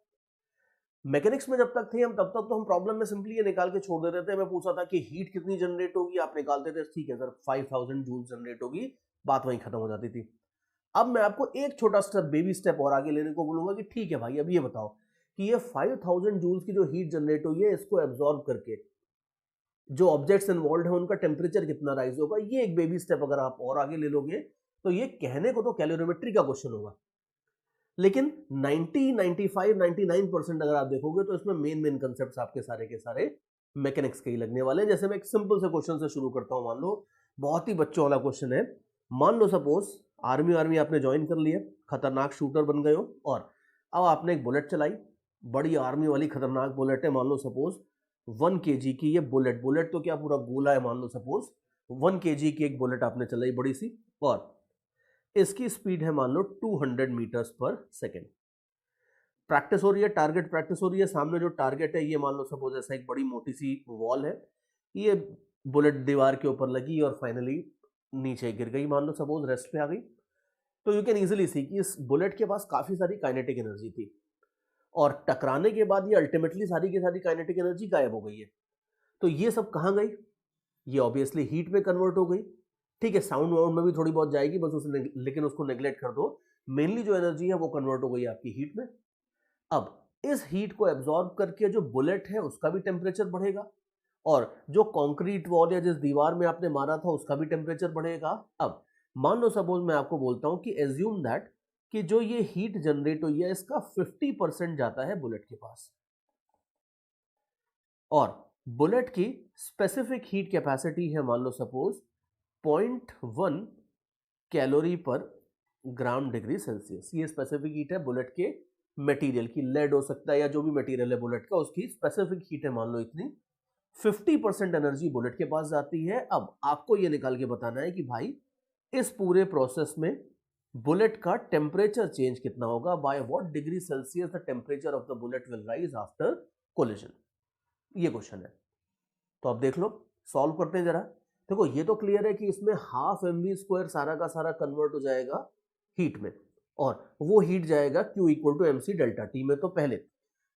मैकेनिक्स में जब तक थे हम, तब तक तो हम प्रॉब्लम में सिंपली ये निकाल के छोड़ देते थे। मैं पूछा था कि हीट कितनी जनरेट होगी, आप निकालते थे ठीक है सर 5000 जूल जनरेट होगी, बात वहीं खत्म हो जाती थी। अब मैं आपको एक छोटा स्टेप, बेबी स्टेप और आगे लेने को बोलूंगा कि ठीक है भाई अब ये बताओ कि ये 5000 जूल्स की जो हीट जनरेट हुई है, इसको एब्जॉर्ब करके जो ऑब्जेक्ट्स इन्वॉल्व है उनका टेम्परेचर कितना राइज होगा। ये एक बेबी स्टेप अगर आप और आगे ले लोगे तो ये कहने को तो कैलोरीमेट्री का क्वेश्चन होगा, लेकिन 90, 95, 99% अगर आप देखोगे तो इसमें मेन कंसेप्ट्स आपके सारे के सारे मैकेनिक्स के ही लगने वाले हैं। जैसे मैं एक सिंपल से क्वेश्चन से शुरू करता हूं। मान लो बहुत ही बच्चों वाला क्वेश्चन है। मान लो सपोज आर्मी आपने ज्वाइन कर लिया, खतरनाक शूटर बन गए हो, और अब आपने एक बुलेट चलाई, बड़ी आर्मी वाली खतरनाक बुलेट है, मान लो सपोज 1 kg की ये बुलेट तो क्या पूरा गोला है, मान लो सपोज 1 kg की एक बुलेट आपने चलाई बड़ी सी, और इसकी स्पीड है मान लो 200 मीटर्स पर सेकेंड। प्रैक्टिस हो रही है, टारगेट प्रैक्टिस हो रही है। सामने जो टारगेट है ये मान लो सपोज ऐसा एक बड़ी मोटी सी वॉल है, ये बुलेट दीवार के ऊपर लगी और फाइनली नीचे गिर गई, मान लो सपोज रेस्ट पे आ गई। तो यू कैन इजीली सी कि इस बुलेट के पास काफी सारी काइनेटिक एनर्जी थी, और टकराने के बाद ये अल्टीमेटली सारी की सारी काइनेटिक एनर्जी गायब हो गई है। तो ये सब कहाँ गई, ये ऑब्वियसली हीट में कन्वर्ट हो गई। ठीक है, साउंड वाउंड में भी थोड़ी बहुत जाएगी बस उसने, लेकिन उसको नेग्लेक्ट कर दो। मेनली जो एनर्जी है वो कन्वर्ट हो गई आपकी हीट में। अब इस हीट को एब्जॉर्ब करके जो बुलेट है उसका भी टेम्परेचर बढ़ेगा, और जो कंक्रीट वॉल या जिस दीवार में आपने मारा था उसका भी टेम्परेचर बढ़ेगा। अब मान लो सपोज मैं आपको बोलता हूं कि एज्यूम दैट कि जो ये हीट जनरेट हुई है इसका 50% जाता है बुलेट के पास, और बुलेट की स्पेसिफिक हीट कैपेसिटी है मान लो सपोज 0.1 कैलोरी पर ग्राम डिग्री सेल्सियस। ये स्पेसिफिक हीट है बुलेट के मटेरियल की, लेड हो सकता है या जो भी मटेरियल है बुलेट का, उसकी स्पेसिफिक हीट है मान लो इतनी। 50% एनर्जी बुलेट के पास जाती है। अब आपको ये निकाल के बताना है कि भाई इस पूरे प्रोसेस में बुलेट का टेम्परेचर चेंज कितना होगा, by what degree Celsius the temperature of the bullet will rise after collision. ये क्वेश्चन है, तो आप देख लो, सॉल्व करते हैं जरा। देखो ये तो क्लियर है कि इसमें हाफ mv² सारा का सारा कन्वर्ट हो जाएगा हीट में, और वो हीट जाएगा Q equal to mc delta T में। तो पहले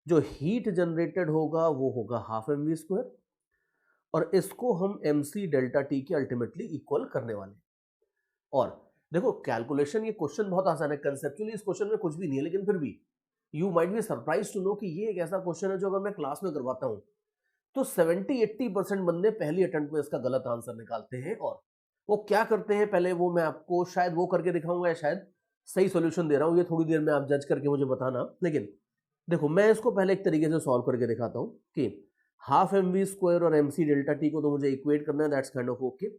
जो हीट जनरेटेड होगा वो होगा हाफ mv², और इसको हम mc डेल्टा टी के अल्टीमेटली इक्वल करने वाले। और देखो कैलकुलेशन, ये क्वेश्चन बहुत आसान है, कंसेप्चुअली इस क्वेश्चन में कुछ भी नहीं है, लेकिन फिर भी you might be surprise to know कि ये एक ऐसा क्वेश्चन है जो अगर मैं क्लास में करवाता हूं तो 70-80% बंदे पहली अटेम्प्ट में इसका गलत आंसर निकालते हैं। और वो क्या करते हैं पहले वो मैं आपको शायद वो करके दिखाऊंगा, या शायद सही सॉल्यूशन दे रहा हूं, ये थोड़ी देर में आप जज करके मुझे बताना। लेकिन देखो मैं इसको पहले एक तरीके से सॉल्व करके दिखाता हूं कि हाफ mv² और mc डेल्टा टी को तो मुझे इक्वेट करना है, दैट्स काइंड ऑफ ओके।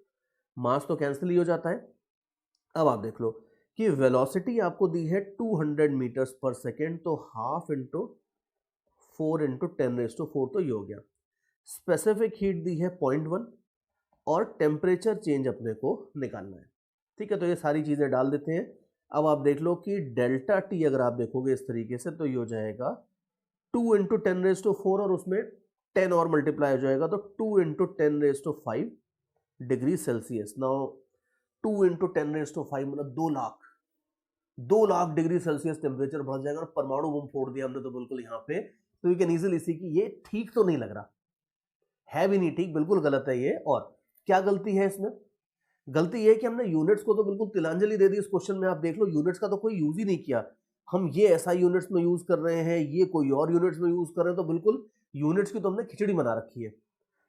मास तो कैंसिल ही हो जाता है। अब आप देख लो कि वेलोसिटी आपको दी है 200 मीटर्स पर सेकेंड, तो हाफ इंटू 4 इंटू 10⁴ तो ये हो गया। स्पेसिफिक हीट दी है 0.1, और टेम्परेचर चेंज अपने को निकालना है। ठीक है, तो ये सारी चीजें डाल देते हैं। अब आप देख लो कि डेल्टा टी अगर आप देखोगे इस तरीके से तो ये हो जाएगा 2 इंटू 10⁴ और उसमें 10 और मल्टीप्लाई हो जाएगा तो 2 into 10⁵ degree Celsius. Now 2 into 10⁵ मतलब 2 लाख डिग्री सेल्सियस टेम्परेचर बढ़ जाएगा और परमाणु बम फोड़ दिया हमने तो बिल्कुल यहाँ पे। तो यू कैन इजीली सी कि ये ठीक तो नहीं लग रहा है भी नहीं ठीक, बिल्कुल गलत है ये। और क्या गलती है इसमें? गलती ये है कि हमने यूनिट्स को तो बिल्कुल तिलांजलि दे दी इस क्वेश्चन में। आप देख लो यूनिट्स का तो कोई यूज ही नहीं किया। हम ये एसआई यूनिट्स में यूज कर रहे हैं, ये कोई और यूनिट्स में यूज कर रहे हैं, तो बिल्कुल यूनिट्स की तो हमने खिचड़ी बना रखी है।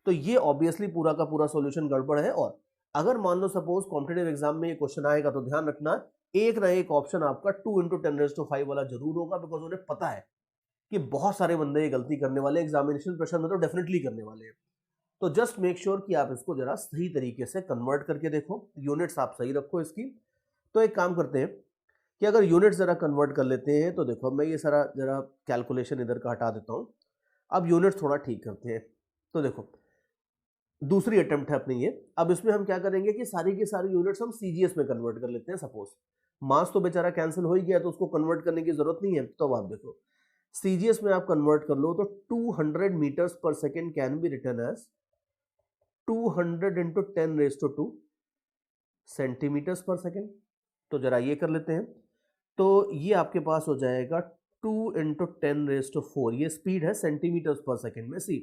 तो ये ऑब्वियसली पूरा का पूरा सॉल्यूशन गड़बड़ है। और अगर मान लो सपोज कॉम्पिटेटिव एग्जाम में ये क्वेश्चन आएगा तो ध्यान रखना एक ना एक ऑप्शन आपका 2 इंटू 10⁵ वाला जरूर होगा, बिकॉज उन्हें पता है कि बहुत सारे बंदे ये गलती करने वाले, एग्जामिनेशन प्रेशर में तो डेफिनेटली करने वाले हैं। तो जस्ट मेक श्योर कि आप इसको जरा सही तरीके से कन्वर्ट करके देखो, यूनिट्स आप सही रखो इसकी। तो एक काम करते हैं कि अगर यूनिट्स जरा कन्वर्ट कर लेते हैं तो देखो मैं ये सारा जरा कैलकुलेशन इधर का हटा देता हूँ। अब यूनिट्स थोड़ा ठीक करते हैं। तो देखो दूसरी अटेम्प्ट है अपनी ये। अब इसमें हम क्या करेंगे कि सारी की सारी यूनिट्स हम सीजीएस में कन्वर्ट कर लेते हैं। सपोज मास तो बेचारा कैंसिल हो ही गया तो उसको कन्वर्ट करने की जरूरत नहीं है। तो आप देखो सीजीएस में आप कन्वर्ट कर लो तो 200 metres per second can be written as 200 into 10⁻² centimetres per second. तो जरा ये कर लेते हैं। तो ये आपके पास हो जाएगा 2 इंटू 10⁻⁴। ये स्पीड है सेंटीमीटर्स पर सेकेंड में। सी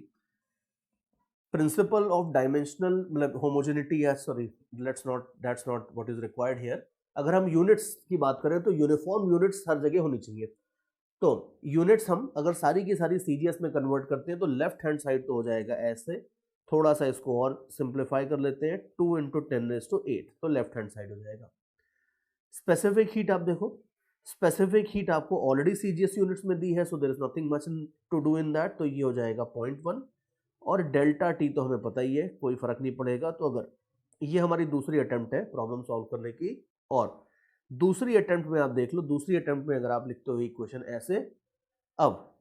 प्रिंसिपल ऑफ डायमेंशनल मतलब होमोजेनिटी या sorry that's not what is required here. अगर हम यूनिट्स की बात करें तो यूनिफॉर्म यूनिट्स हर जगह होनी चाहिए। तो यूनिट्स हम अगर सारी की सारी सीजीएस में कन्वर्ट करते हैं तो लेफ्ट हैंड साइड तो हो जाएगा ऐसे, थोड़ा सा इसको और सिंप्लीफाई कर लेते हैं 2 इंटू 10⁸ तो लेफ्ट हैंड साइड हो जाएगा। स्पेसिफिक हीट आप देखो, स्पेसिफिक हीट आपको ऑलरेडी सीजीएस यूनिट्स में दी है, so there is nothing much to do in that. तो ये हो जाएगा 0.1 और डेल्टा टी तो हमें पता ही है, कोई फर्क नहीं पड़ेगा। तो अगर ये हमारी दूसरी अटेम्प्ट है प्रॉब्लम सॉल्व करने की, और दूसरी अटेम्प्ट में आप देख लो, दूसरी अटेम्प्ट में अगर आप लिखते हो इक्वेशन ऐसे, अब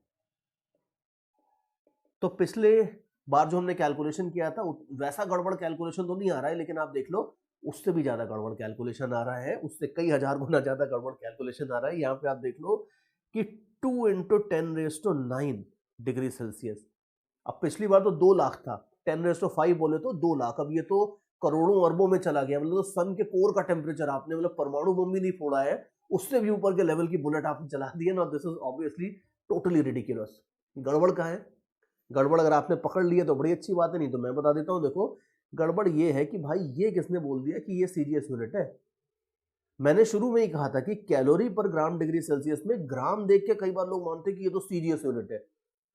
तो पिछले बार जो हमने कैलकुलेशन किया था वैसा गड़बड़ कैलकुलेशन तो नहीं आ रहा है, लेकिन आप देख लो उससे भी ज्यादा गड़बड़ कैलकुलेशन आ रहा है, उससे कई हजार गुना ज्यादा गड़बड़ कैलकुलेशन आ रहा है। यहाँ पे आप देख लो कि 2 इंटू 10⁹ डिग्री सेल्सियस। अब पिछली बार तो 2 लाख था, 10⁵ बोले तो 2 लाख, अब ये तो करोड़ों अरबों में चला गया। मतलब तो सन के कोर का टेम्परेचर आपने, मतलब परमाणु बम भी नहीं फोड़ा है, उससे भी ऊपर के लेवल की बुलेट आपने चला दी है ना। This is obviously totally ridiculous. गड़बड़ कहाँ है? गड़बड़ अगर आपने पकड़ लिया तो बड़ी अच्छी बात है, नहीं तो मैं बता देता हूँ। देखो गड़बड़ ये है कि भाई ये किसने बोल दिया कि ये सीजीएस यूनिट है। मैंने शुरू में ही कहा था कि कैलोरी पर ग्राम डिग्री सेल्सियस में ग्राम देख के कई बार लोग मानते कि ये तो सीजीएस यूनिट है।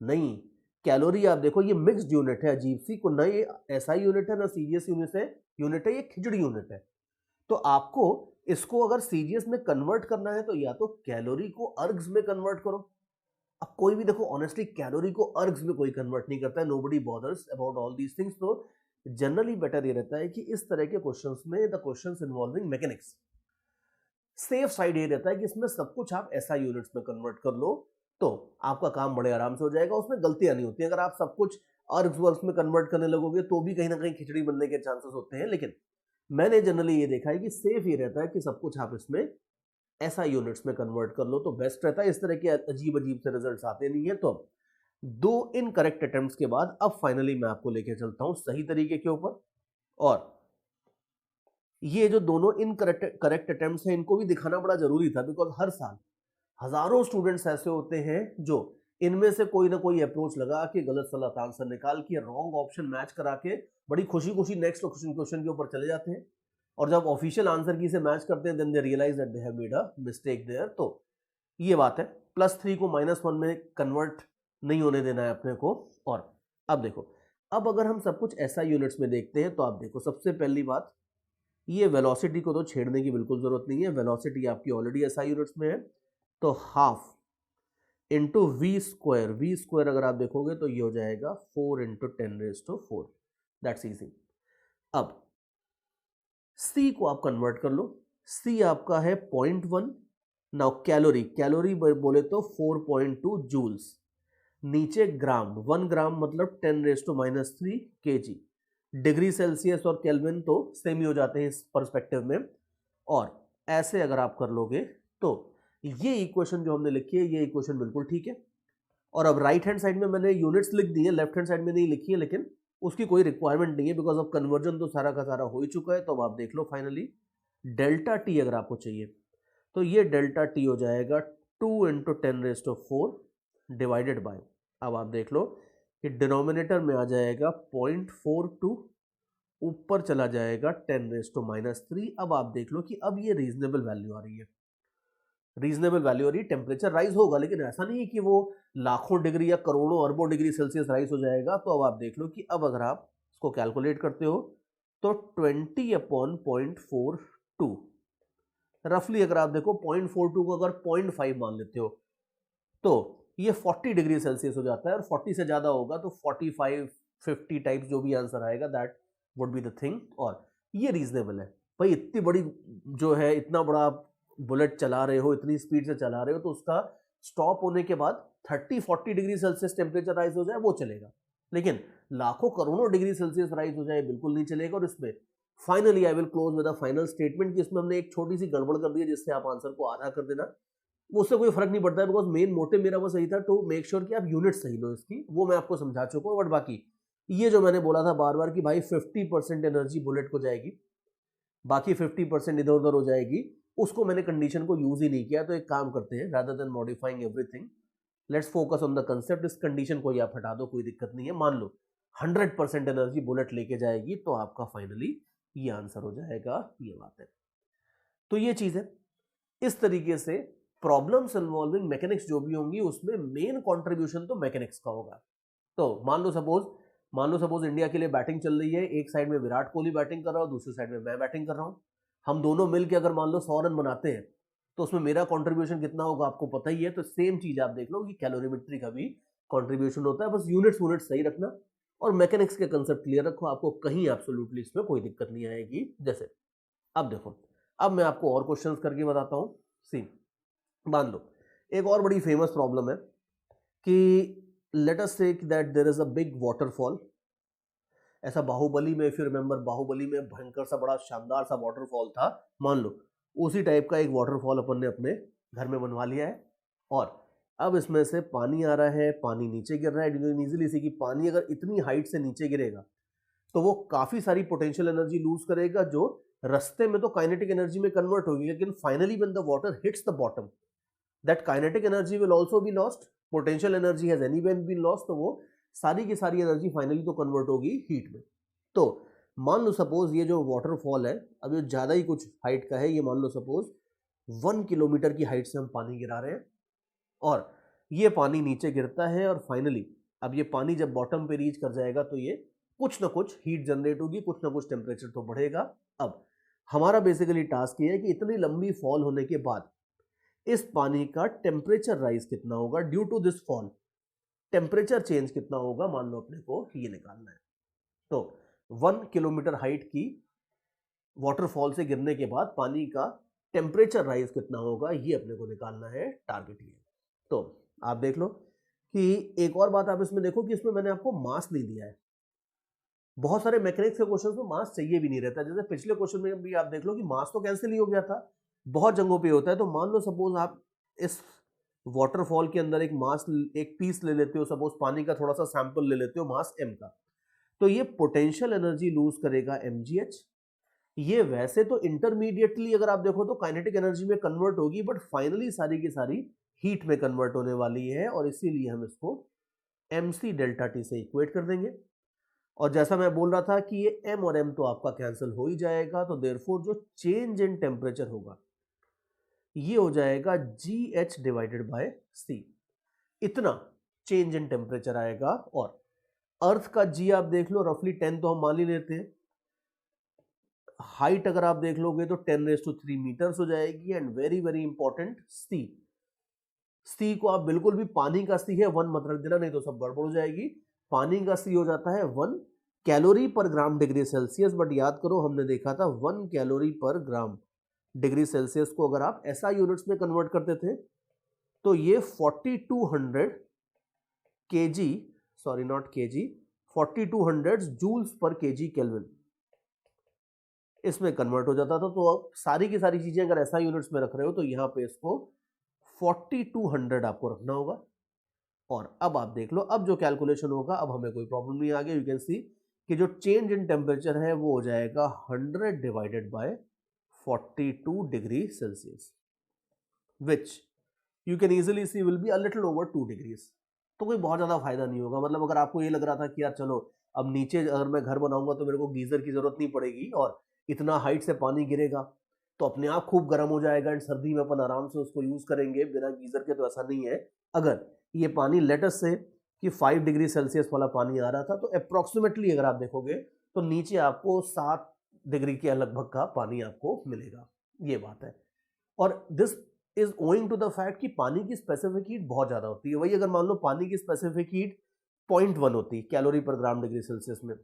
नहीं, कैलोरी आप देखो ये मिक्स्ड यूनिट है, अजीब सी को, ना ये एसआई यूनिट है ना सीजीएस यूनिट है, ये खिचड़ी यूनिट है। तो आपको इसको अगर सीजीएस में कन्वर्ट करना है तो या तो कैलोरी को अर्ग्स में कन्वर्ट करो। अब कोई भी देखो ऑनेस्टली कैलोरी को अर्ग्स में कोई कन्वर्ट नहीं करता है, nobody bothers about all these things. तो जनरली बेटर ये रहता है कि इस तरह के क्वेश्चंस में the questions involving mechanics, safe side ये रहता है कि इसमें सब कुछ आप एसआई यूनिट्स में कन्वर्ट कर लो तो आपका काम बड़े आराम से हो जाएगा, उसमें गलतियां नहीं होती। अगर आप सब कुछ अर्ग्स वर्ग्स में कन्वर्ट करने लगोगे तो भी कहीं ना कहीं खिचड़ी बनने के चांसेस होते हैं। लेकिन मैंने जनरली ये देखा है कि सेफ ये रहता है कि सब कुछ आप इसमें एसआई यूनिट्स में कन्वर्ट कर लो तो बेस्ट रहता है। इस तरह के अजीब अजीब से रिजल्ट्स आते नहीं है। तो दो इनकरेक्ट अटेम्प्ट्स के बाद अब फाइनली मैं आपको लेके चलता हूं सही तरीके के ऊपर। और ये जो दोनों करेक्ट अटेम्प्ट्स हैं इनको भी दिखाना बड़ा जरूरी था, बिकॉज हर साल हजारों स्टूडेंट्स ऐसे होते हैं जो इनमें से कोई ना कोई अप्रोच लगा के गलत सलत आंसर निकाल के रॉन्ग ऑप्शन मैच करा के बड़ी खुशी खुशी नेक्स्ट क्वेश्चन के ऊपर चले जाते हैं। और जब ऑफिशियल आंसर की से मैच करते हैं then they realise that they have made a mistake there. तो ये बात है, +3 को -1 में कन्वर्ट नहीं होने देना है अपने को। और अब देखो, अब अगर हम सब कुछ SI यूनिट्स में देखते हैं तो आप देखो सबसे पहली बात, ये वेलोसिटी को तो छेड़ने की बिल्कुल जरूरत नहीं है, वेलोसिटी आपकी ऑलरेडी SI यूनिट्स में है। तो हाफ इंटू v स्क्वायर अगर आप देखोगे तो ये हो जाएगा 4 इंटू 10⁴ दैट्स इजी। अब C को आप कन्वर्ट कर लो, C आपका है 0.1। नाउ कैलोरी बोले तो 4.2 जूल्स, नीचे ग्राम, 1 ग्राम मतलब 10⁻³ kg। डिग्री सेल्सियस और केल्विन तो सेम ही हो जाते हैं इस पर्सपेक्टिव में। और ऐसे अगर आप कर लोगे तो ये इक्वेशन जो हमने लिखी है ये इक्वेशन बिल्कुल ठीक है। और अब राइट हैंड साइड में मैंने यूनिट्स लिख दी है, लेफ्ट हैंड साइड में नहीं लिखी है, लेकिन उसकी कोई रिक्वायरमेंट नहीं है बिकॉज ऑफ कन्वर्जन तो सारा का सारा हो ही चुका है। तो अब आप देख लो फाइनली डेल्टा टी अगर आपको चाहिए तो ये डेल्टा टी हो जाएगा 2 × 10⁴ डिवाइडेड बाय, अब आप देख लो कि डिनोमिनेटर में आ जाएगा 0.42, ऊपर चला जाएगा 10⁻⁻3। अब आप देख लो कि अब ये रीजनेबल वैल्यू आ रही है, रीजनेबल वैल्यू आ रही है। टेम्परेचर राइज होगा लेकिन ऐसा नहीं है कि वो लाखों डिग्री या करोड़ों अरबों डिग्री सेल्सियस राइज हो जाएगा। तो अब आप देख लो कि अब अगर आप इसको कैलकुलेट करते हो तो 20/0.42 रफली, अगर आप देखो 0.42 को अगर 0.5 मान लेते हो तो ये 40 डिग्री सेल्सियस हो जाता है, और 40 से ज्यादा होगा तो 45 50 टाइप्स जो भी आंसर आएगा that would be the thing. और ये रीजनेबल है भाई, इतनी बड़ी जो है, इतना बड़ा बुलेट चला रहे हो, इतनी स्पीड से चला रहे हो, तो उसका स्टॉप होने के बाद 30-40 डिग्री सेल्सियस टेम्परेचर राइज हो जाए वो चलेगा, लेकिन लाखों करोड़ों डिग्री सेल्सियस राइज हो जाए बिल्कुल नहीं चलेगा। और इसमें finally I will close with a final statement कि इसमें हमने एक छोटी सी गड़बड़ कर दी है जिससे आप आंसर को आधा कर देना, उससे कोई फर्क नहीं पड़ता है बिकॉज मेन मोटिव मेरा वो सही था टू मेक श्योर कि आप यूनिट सही लो इसकी, वो मैं आपको समझा चुका हूँ। बट बाकी ये जो मैंने बोला था बार बार कि भाई 50% एनर्जी बुलेट को जाएगी, बाकी 50% इधर उधर हो जाएगी, उसको मैंने कंडीशन को यूज ही नहीं किया। तो एक काम करते हैं, rather than modifying everything let's focus on the concept. इस कंडीशन को ही आप हटा दो, कोई दिक्कत नहीं है। मान लो 100% एनर्जी बुलेट लेके जाएगी तो आपका फाइनली ये आंसर हो जाएगा, ये बात है। तो ये चीज है, इस तरीके से प्रॉब्लम्स इन्वॉल्विंग मैकेनिक्स जो भी होंगी उसमें मेन कंट्रीब्यूशन तो मैकेनिक्स का होगा। तो मान लो सपोज इंडिया के लिए बैटिंग चल रही है, एक साइड में विराट कोहली बैटिंग कर रहा हूं, दूसरी साइड में मैं बैटिंग कर रहा हूं, हम दोनों मिलकर अगर मान लो 100 रन बनाते हैं तो उसमें मेरा कंट्रीब्यूशन कितना होगा आपको पता ही है। तो सेम चीज आप देख लो कि कैलोरीमेट्री का भी कंट्रीब्यूशन होता है, बस यूनिट्स सही रखना और मैकेनिक्स के कंसेप्ट क्लियर रखो, आपको कहीं एब्सोल्युटली इसमें कोई दिक्कत नहीं आएगी। जैसे अब देखो, अब मैं आपको और क्वेश्चंस करके बताता हूं। सी, मान लो एक और बड़ी फेमस प्रॉब्लम है कि let us say that there is a big waterfall. ऐसा बाहुबली में, इफ यू रिमेंबर, बाहुबली में भयंकर सा बड़ा शानदार सा वाटरफॉल था, मान लो उसी टाइप का एक वाटरफॉल अपन ने अपने घर में बनवा लिया है। और अब इसमें से पानी आ रहा है, पानी नीचे गिर रहा है। इजीली सी कि पानी अगर इतनी हाइट से नीचे गिरेगा तो वो काफी सारी पोटेंशियल एनर्जी लूज करेगा, जो रास्ते में तो काइनेटिक एनर्जी में कन्वर्ट होगी, लेकिन finally when the water hits the bottom that kinetic energy will also be lost, potential energy has anyway been lost, तो वो सारी की सारी एनर्जी फाइनली तो कन्वर्ट होगी हीट में। तो मान लो सपोज ये जो वाटरफॉल है, अब ये ज्यादा ही कुछ हाइट का है, ये मान लो सपोज 1 किलोमीटर की हाइट से हम पानी गिरा रहे हैं, और ये पानी नीचे गिरता है, और फाइनली अब ये पानी जब बॉटम पे रीच कर जाएगा तो ये कुछ ना कुछ हीट जनरेट होगी, कुछ ना कुछ टेम्परेचर तो बढ़ेगा। अब हमारा बेसिकली टास्क ये है कि इतनी लंबी फॉल होने के बाद इस पानी का टेम्परेचर राइज कितना होगा due to this fall, temperature change कितना होगा, मान लो अपने को ये निकालना है। तो 1 किलोमीटर हाइट की वाटरफॉल से गिरने के बाद पानी का टेम्परेचर राइज कितना होगा, ये अपने को निकालना है, टारगेट ये। तो आप देख लो कि एक और बात आप इसमें देखो कि इसमें मैंने आपको मास नहीं दिया है। बहुत सारे मैकेनिक्स के क्वेश्चन में मास चाहिए भी नहीं रहता, जैसे पिछले क्वेश्चन में भी आप देख लो कि मास तो कैंसिल ही हो गया था, बहुत जगहों पे होता है। तो मान लो सपोज आप इस वाटरफॉल के अंदर एक मास, एक पीस ले लेते हो, सपोज पानी का थोड़ा सा सैंपल ले लेते हो मास m का, तो ये पोटेंशियल एनर्जी लूज करेगा mgh। ये वैसे तो इंटरमीडिएटली अगर आप देखो तो काइनेटिक एनर्जी में कन्वर्ट होगी, बट फाइनली सारी की सारी हीट में कन्वर्ट होने वाली है, और इसीलिए हम इसको mc डेल्टा t से इक्वेट कर देंगे। और जैसा मैं बोल रहा था कि ये m और m तो आपका कैंसिल हो ही जाएगा, तो देयरफॉर जो चेंज इन टेम्परेचर होगा ये हो जाएगा GH डिवाइडेड बाय C, इतना चेंज इन टेम्परेचर आएगा। और अर्थ का G आप देख लो रफली 10 तो हम मान ही लेते हैं, हाइट अगर आप देख लोगे तो 10⁻³ मीटर्स हो जाएगी। And very very important C को आप बिल्कुल भी पानी का C है 1 मत रख देना, नहीं तो सब गड़बड़ हो जाएगी। पानी का C हो जाता है 1 कैलोरी पर ग्राम डिग्री सेल्सियस, बट याद करो हमने देखा था 1 कैलोरी पर ग्राम डिग्री सेल्सियस को अगर आप SI यूनिट्स में कन्वर्ट करते थे तो ये 4200 kg, sorry not kg, 4200 joules per kg kelvin, इसमें कन्वर्ट हो जाता था। तो अब सारी की सारी चीजें अगर ऐसा यूनिट्स में रख रहे हो तो यहाँ पे इसको 4200 आपको रखना होगा। और अब आप देख लो, अब जो कैलकुलेशन होगा अब हमें कोई प्रॉब्लम नहीं आ गई। यू कैन सी कि जो चेंज इन टेम्परेचर है वो हो जाएगा 100 divided by 42 degree Celsius, which you can easily C will be a little over 2 degrees. तो कोई बहुत ज़्यादा फायदा नहीं होगा। मतलब अगर आपको ये लग रहा था कि यार चलो अब नीचे अगर मैं घर बनाऊंगा तो मेरे को गीजर की जरूरत नहीं पड़ेगी और इतना हाइट से पानी गिरेगा तो अपने आप खूब गर्म हो जाएगा एंड सर्दी में अपन आराम से उसको यूज करेंगे बिना गीजर के, तो ऐसा नहीं है। अगर ये पानी लेटस से कि 5 डिग्री सेल्सियस वाला पानी आ रहा था तो अप्रोक्सीमेटली अगर आप देखोगे तो नीचे आपको 7 डिग्री के लगभग का पानी आपको मिलेगा। ये बात है। और this is owing to the fact कि पानी की स्पेसिफिक हीट बहुत ज्यादा होती है। वही अगर मान लो पानी की स्पेसिफिक हीट 0.1 होती कैलोरी पर ग्राम डिग्री सेल्सियस में,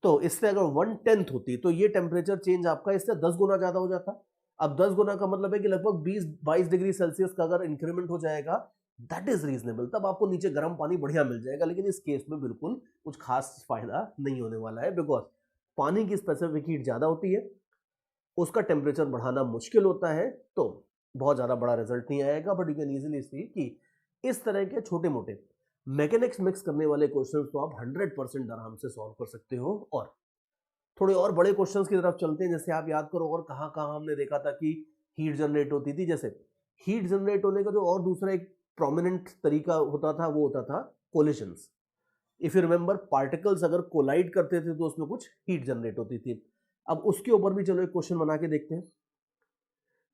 तो इससे अगर 1/10 होती तो ये टेम्परेचर चेंज आपका इससे 10 गुना ज्यादा हो जाता। अब 10 गुना का मतलब है कि लगभग 20-22 डिग्री सेल्सियस का अगर इंक्रीमेंट हो जाएगा, दैट इज रीजनेबल, तब आपको नीचे गर्म पानी बढ़िया मिल जाएगा। लेकिन इस केस में बिल्कुल कुछ खास फायदा नहीं होने वाला है, बिकॉज पानी की स्पेसिफिक हीट ज्यादा होती है, उसका टेम्परेचर बढ़ाना मुश्किल होता है, तो बहुत ज़्यादा बड़ा रिजल्ट नहीं आएगा। बट यू कैन इजीली सी कि इस तरह के छोटे मोटे मैकेनिक्स मिक्स करने वाले क्वेश्चंस तो आप 100% आराम से सॉल्व कर सकते हो। और थोड़े और बड़े क्वेश्चंस की तरफ चलते हैं। जैसे आप याद करो और कहाँ कहाँ हमने देखा था कि हीट जनरेट होती थी। जैसे हीट जनरेट होने का जो और दूसरा एक प्रोमिनेंट तरीका होता था वो होता था collisions. If you remember, particles अगर कोलाइड करते थे तो उसमें कुछ हीट जनरेट होती थी। अब उसके ऊपर भी चलो एक क्वेश्चन बना के देखते हैं।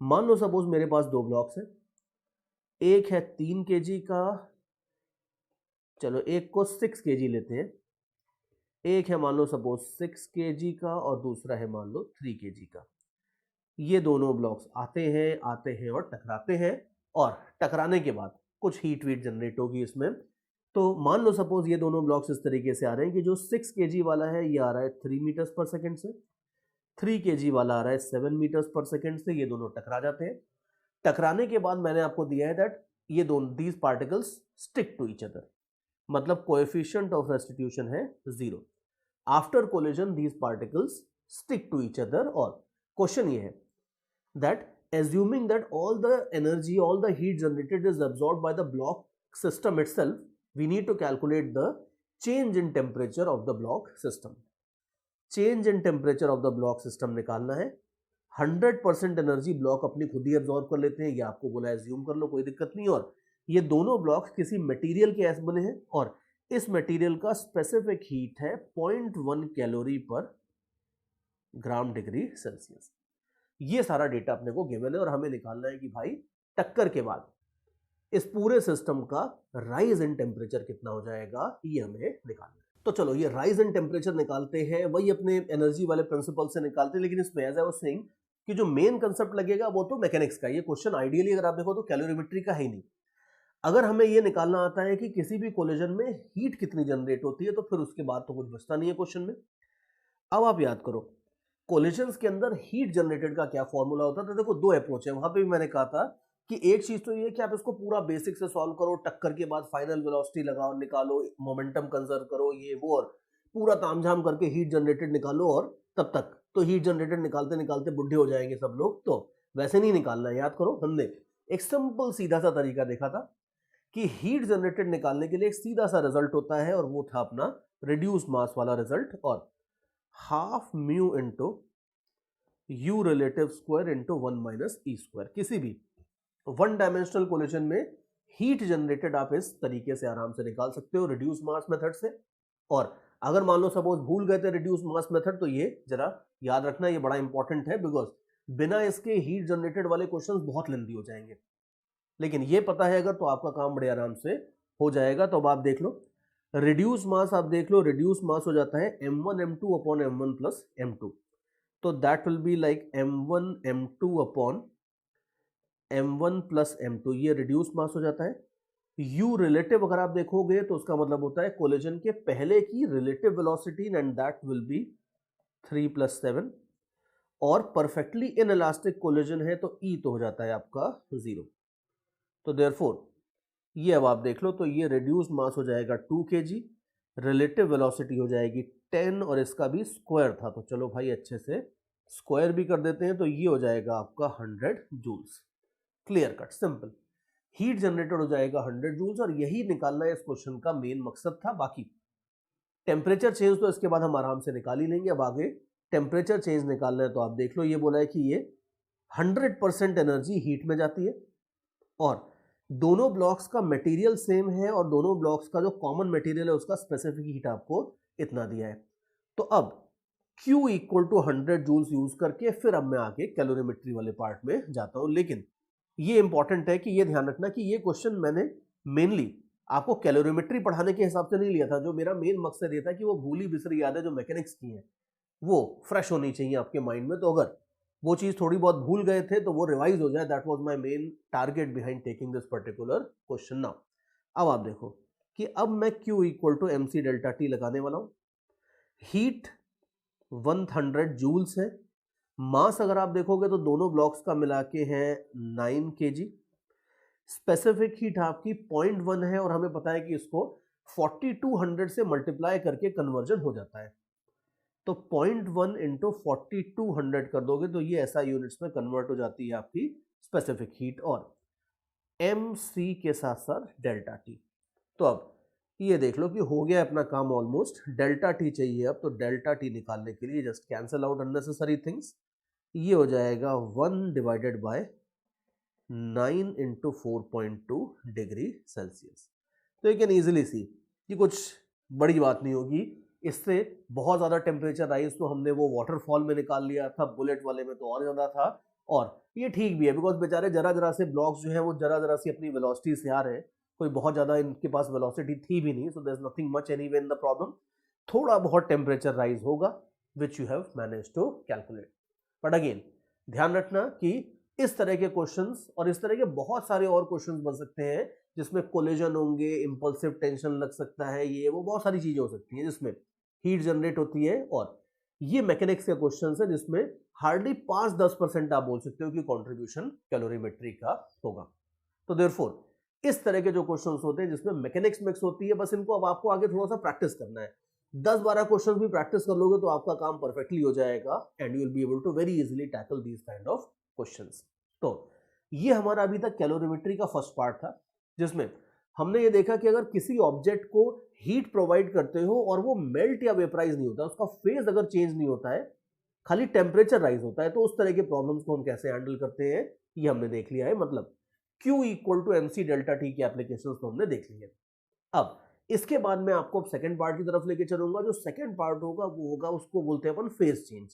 मान लो सपोज मेरे पास दो ब्लॉक्स हैं, एक है 3 kg का, चलो एक को 6 kg लेते हैं, एक है मान लो सपोज 6 kg का और दूसरा है मान लो 3 kg का। ये दोनों ब्लॉक्स आते हैं और टकराते हैं, और टकराने के बाद कुछ हीट वीट जनरेट होगी इसमें। तो मान लो सपोज ये दोनों ब्लॉक्स इस तरीके से आ रहे हैं कि जो 6 kg वाला है ये आ रहा है 3 मीटर्स पर सेकेंड से, 3 kg वाला आ रहा है 7 मीटर्स पर सेकेंड से। ये दोनों टकरा जाते हैं। टकराने के बाद मैंने आपको दिया है दैट ये दोनों these particles stick to each other, मतलब कोएफिशिएंट ऑफ रेस्टिट्यूशन है 0। After collision these particles stick to each other. और क्वेश्चन ये है that assuming that all the energy, all the heat generated is absorbed by the block system itself, we need to calculate the change in temperature of the block system. Change in temperature of the block system निकालना है। 100% energy block अपनी खुद ही absorb कर लेते हैं, ये आपको बोला है, ज्यूम कर लो, कोई दिक्कत नहीं। और ये दोनों ब्लॉक्स किसी मटेरियल के ऐसे बने हैं और इस मटेरियल का स्पेसिफिक हीट है 0.1 कैलोरी पर ग्राम डिग्री सेल्सियस। ये सारा डेटा अपने को गिवन है और हमें निकालना है कि भाई टक्कर के बाद इस पूरे सिस्टम का राइज इन टेम्परेचर कितना हो जाएगा, ये हमें निकालना है। तो चलो ये राइज इन टेम्परेचर निकालते हैं, वही अपने एनर्जी वाले प्रिंसिपल से निकालते हैं। लेकिन इसमें एज आई वाज सेइंग कि जो मेन कंसेप्ट लगेगा वो तो मैकेनिक्स का। ये क्वेश्चन आइडियली अगर आप देखो तो कैलोरीमेट्री का है ही नहीं। अगर हमें ये निकालना आता है कि किसी भी कोलिजन में हीट कितनी जनरेट होती है तो फिर उसके बाद तो कुछ बचता नहीं है क्वेश्चन में। अब आप याद करो कोलिजन्स के अंदर हीट जनरेटेड का क्या फॉर्मूला होता था। देखो दो अप्रोच है, वहां पे भी मैंने कहा था कि एक चीज तो ये कि आप इसको पूरा बेसिक से सॉल्व करो, टक्कर के बाद फाइनल वेलोसिटी लगाओ, निकालो, मोमेंटम कंजर्व करो, ये वो, और पूरा तामझाम करके हीट जनरेटेड निकालो। और तब तक तो हीट जनरेटेड निकालते निकालते बुढ़े हो जाएंगे सब लोग। तो वैसे नहीं निकालना है। याद करो हमने एक सिंपल सीधा सा तरीका देखा था कि हीट जनरेटेड निकालने के लिए एक सीधा सा रिजल्ट होता है और वो था अपना रिड्यूस मास वाला रिजल्ट, और half mu into you relative square into 1 minus E square. किसी भी वन डायमेंशनल कोलिजन में हीट जनरेटेड आप इस तरीके से आराम से निकाल सकते हो रिड्यूस मास मेथड से। और अगर मान लो सपोज भूल गए थे रिड्यूस मास मेथड, तो ये जरा याद रखना, ये बड़ा इंपॉर्टेंट है, बिकॉज बिना इसके हीट जनरेटेड वाले क्वेश्चंस बहुत लेंदी हो जाएंगे। लेकिन ये पता है अगर तो आपका काम बड़े आराम से हो जाएगा। तो अब आप देख लो रिड्यूस मास, आप देख लो रिड्यूस मास हो जाता है m1 m2 upon m1 plus m2। तो that will be like m1 m2 upon m1 plus m2, ये रिड्यूस मास हो जाता है। u रिलेटिव अगर आप देखोगे तो उसका मतलब होता है कोलिजन के पहले की relative velocity, and that will be 3 + 7। और परफेक्टली इन इलास्टिक कोलिजन है तो E तो हो जाता है आपका 0। तो देयरफॉर ये अब आप देख लो तो ये रिड्यूस मास हो जाएगा 2 kg, रिलेटिव वेलोसिटी हो जाएगी 10, और इसका भी स्क्वायर था। तो चलो भाई अच्छे से स्क्वायर भी कर देते हैं तो ये हो जाएगा आपका 100 joules. Clear cut, simple. Heat generated हो जाएगा 100 जूल्स, और यही निकालना इस क्वेश्चन का मेन मकसद था। बाकी टेम्परेचर चेंज तो इसके बाद हम आराम से निकाल ही लेंगे। अब आगे टेम्परेचर चेंज निकालना है तो आप देख लो, ये बोला है कि ये 100% एनर्जी हीट में जाती है, और दोनों ब्लॉक्स का मटेरियल सेम है, और दोनों ब्लॉक्स का जो कॉमन मटेरियल है उसका स्पेसिफिक हीट आपको इतना दिया है। तो अब Q equal to 100 joules use करके फिर अब मैं आगे कैलोरीमेट्री वाले पार्ट में जाता हूं। लेकिन ये इंपॉर्टेंट है कि ये ध्यान रखना कि ये क्वेश्चन मैंने मेनली आपको कैलोरीमेट्री पढ़ाने के हिसाब से नहीं लिया था। जो मेरा मेन मकसद ये था कि वो भूली बिसरी यादें जो मैकेनिक्स की हैं वो फ्रेश होनी चाहिए आपके माइंड में। तो अगर वो चीज थोड़ी बहुत भूल गए थे तो वो रिवाइज हो जाए। That was my main target behind taking this particular question. Now अब आप देखो कि अब मैं Q equal to MC delta T लगाने वाला हूं। हीट 100 जूल्स है, मास अगर आप देखोगे तो दोनों ब्लॉक्स का मिला के है 9 kg। स्पेसिफिक हीट आपकी 0.1 है, और हमें पता है कि इसको 4200 से मल्टीप्लाई करके कन्वर्जन हो जाता है। तो 0.1 इंटू 4200 कर दोगे तो ये SI यूनिट्स में कन्वर्ट हो जाती है आपकी स्पेसिफिक हीट, और MC के साथ साथ डेल्टा टी। तो अब ये देख लो कि हो गया अपना काम ऑलमोस्ट। डेल्टा टी चाहिए अब, तो डेल्टा टी निकालने के लिए just cancel out unnecessary things. ये हो जाएगा 1 divided by 9 into 4.2 degree Celsius. तो यू कैन इजीली सी कि कुछ बड़ी बात नहीं होगी। इससे बहुत ज़्यादा टेम्परेचर राइज तो हमने वो वाटरफॉल में निकाल लिया था, बुलेट वाले में तो और ज़्यादा था। और ये ठीक भी है बिकॉज बेचारे जरा जरा से ब्लॉक्स जो हैं वो जरा जरा सी अपनी वेलोसिटी से आ रहे हैं, कोई बहुत ज़्यादा इनके पास वेलोसिटी थी भी नहीं। So there is nothing much anyway in the problem. थोड़ा बहुत टेम्परेचर राइज होगा which you have manage to calculate. But again ध्यान रखना कि इस तरह के क्वेश्चंस और इस तरह के बहुत सारे और क्वेश्चंस बन सकते हैं जिसमें कोलिजन होंगे, इंपल्सिव टेंशन लग सकता है, ये वो बहुत सारी चीजें हो सकती हैं जिसमें हीट जनरेट होती है। और ये मैकेनिक्स के क्वेश्चंस है जिसमें हार्डली 5-10% आप बोल सकते हो कि कंट्रीब्यूशन कैलोरीमेट्री का होगा। तो देयरफॉर इस तरह के जो क्वेश्चंस होते हैं जिसमें मैकेनिक्स मिक्स होती है, बस इनको अब आपको आगे थोड़ा सा प्रैक्टिस करना है। 10-12 क्वेश्चंस भी प्रैक्टिस कर लोगे तो आपका काम परफेक्टली हो जाएगा, and you will be able to very easily tackle these kind of questions. तो ये हमारा अभी तक कैलोरीमेट्री का फर्स्ट पार्ट था, जिसमें हमने ये देखा कि अगर किसी ऑब्जेक्ट को हीट प्रोवाइड करते हो और वो मेल्ट या वेपराइज नहीं होता, उसका फेज अगर चेंज नहीं होता है, खाली टेम्परेचर राइज होता है, तो उस तरह के प्रॉब्लम्स को हम कैसे हैंडल करते हैं ये हमने देख लिया है। मतलब Q equal to MC delta T की एप्लीकेशन तो हमने देख ली है। अब इसके बाद मैं आपको सेकंड पार्ट की तरफ लेके चलूंगा। जो सेकंड पार्ट होगा वो होगा, उसको बोलते हैं अपन फेज चेंज।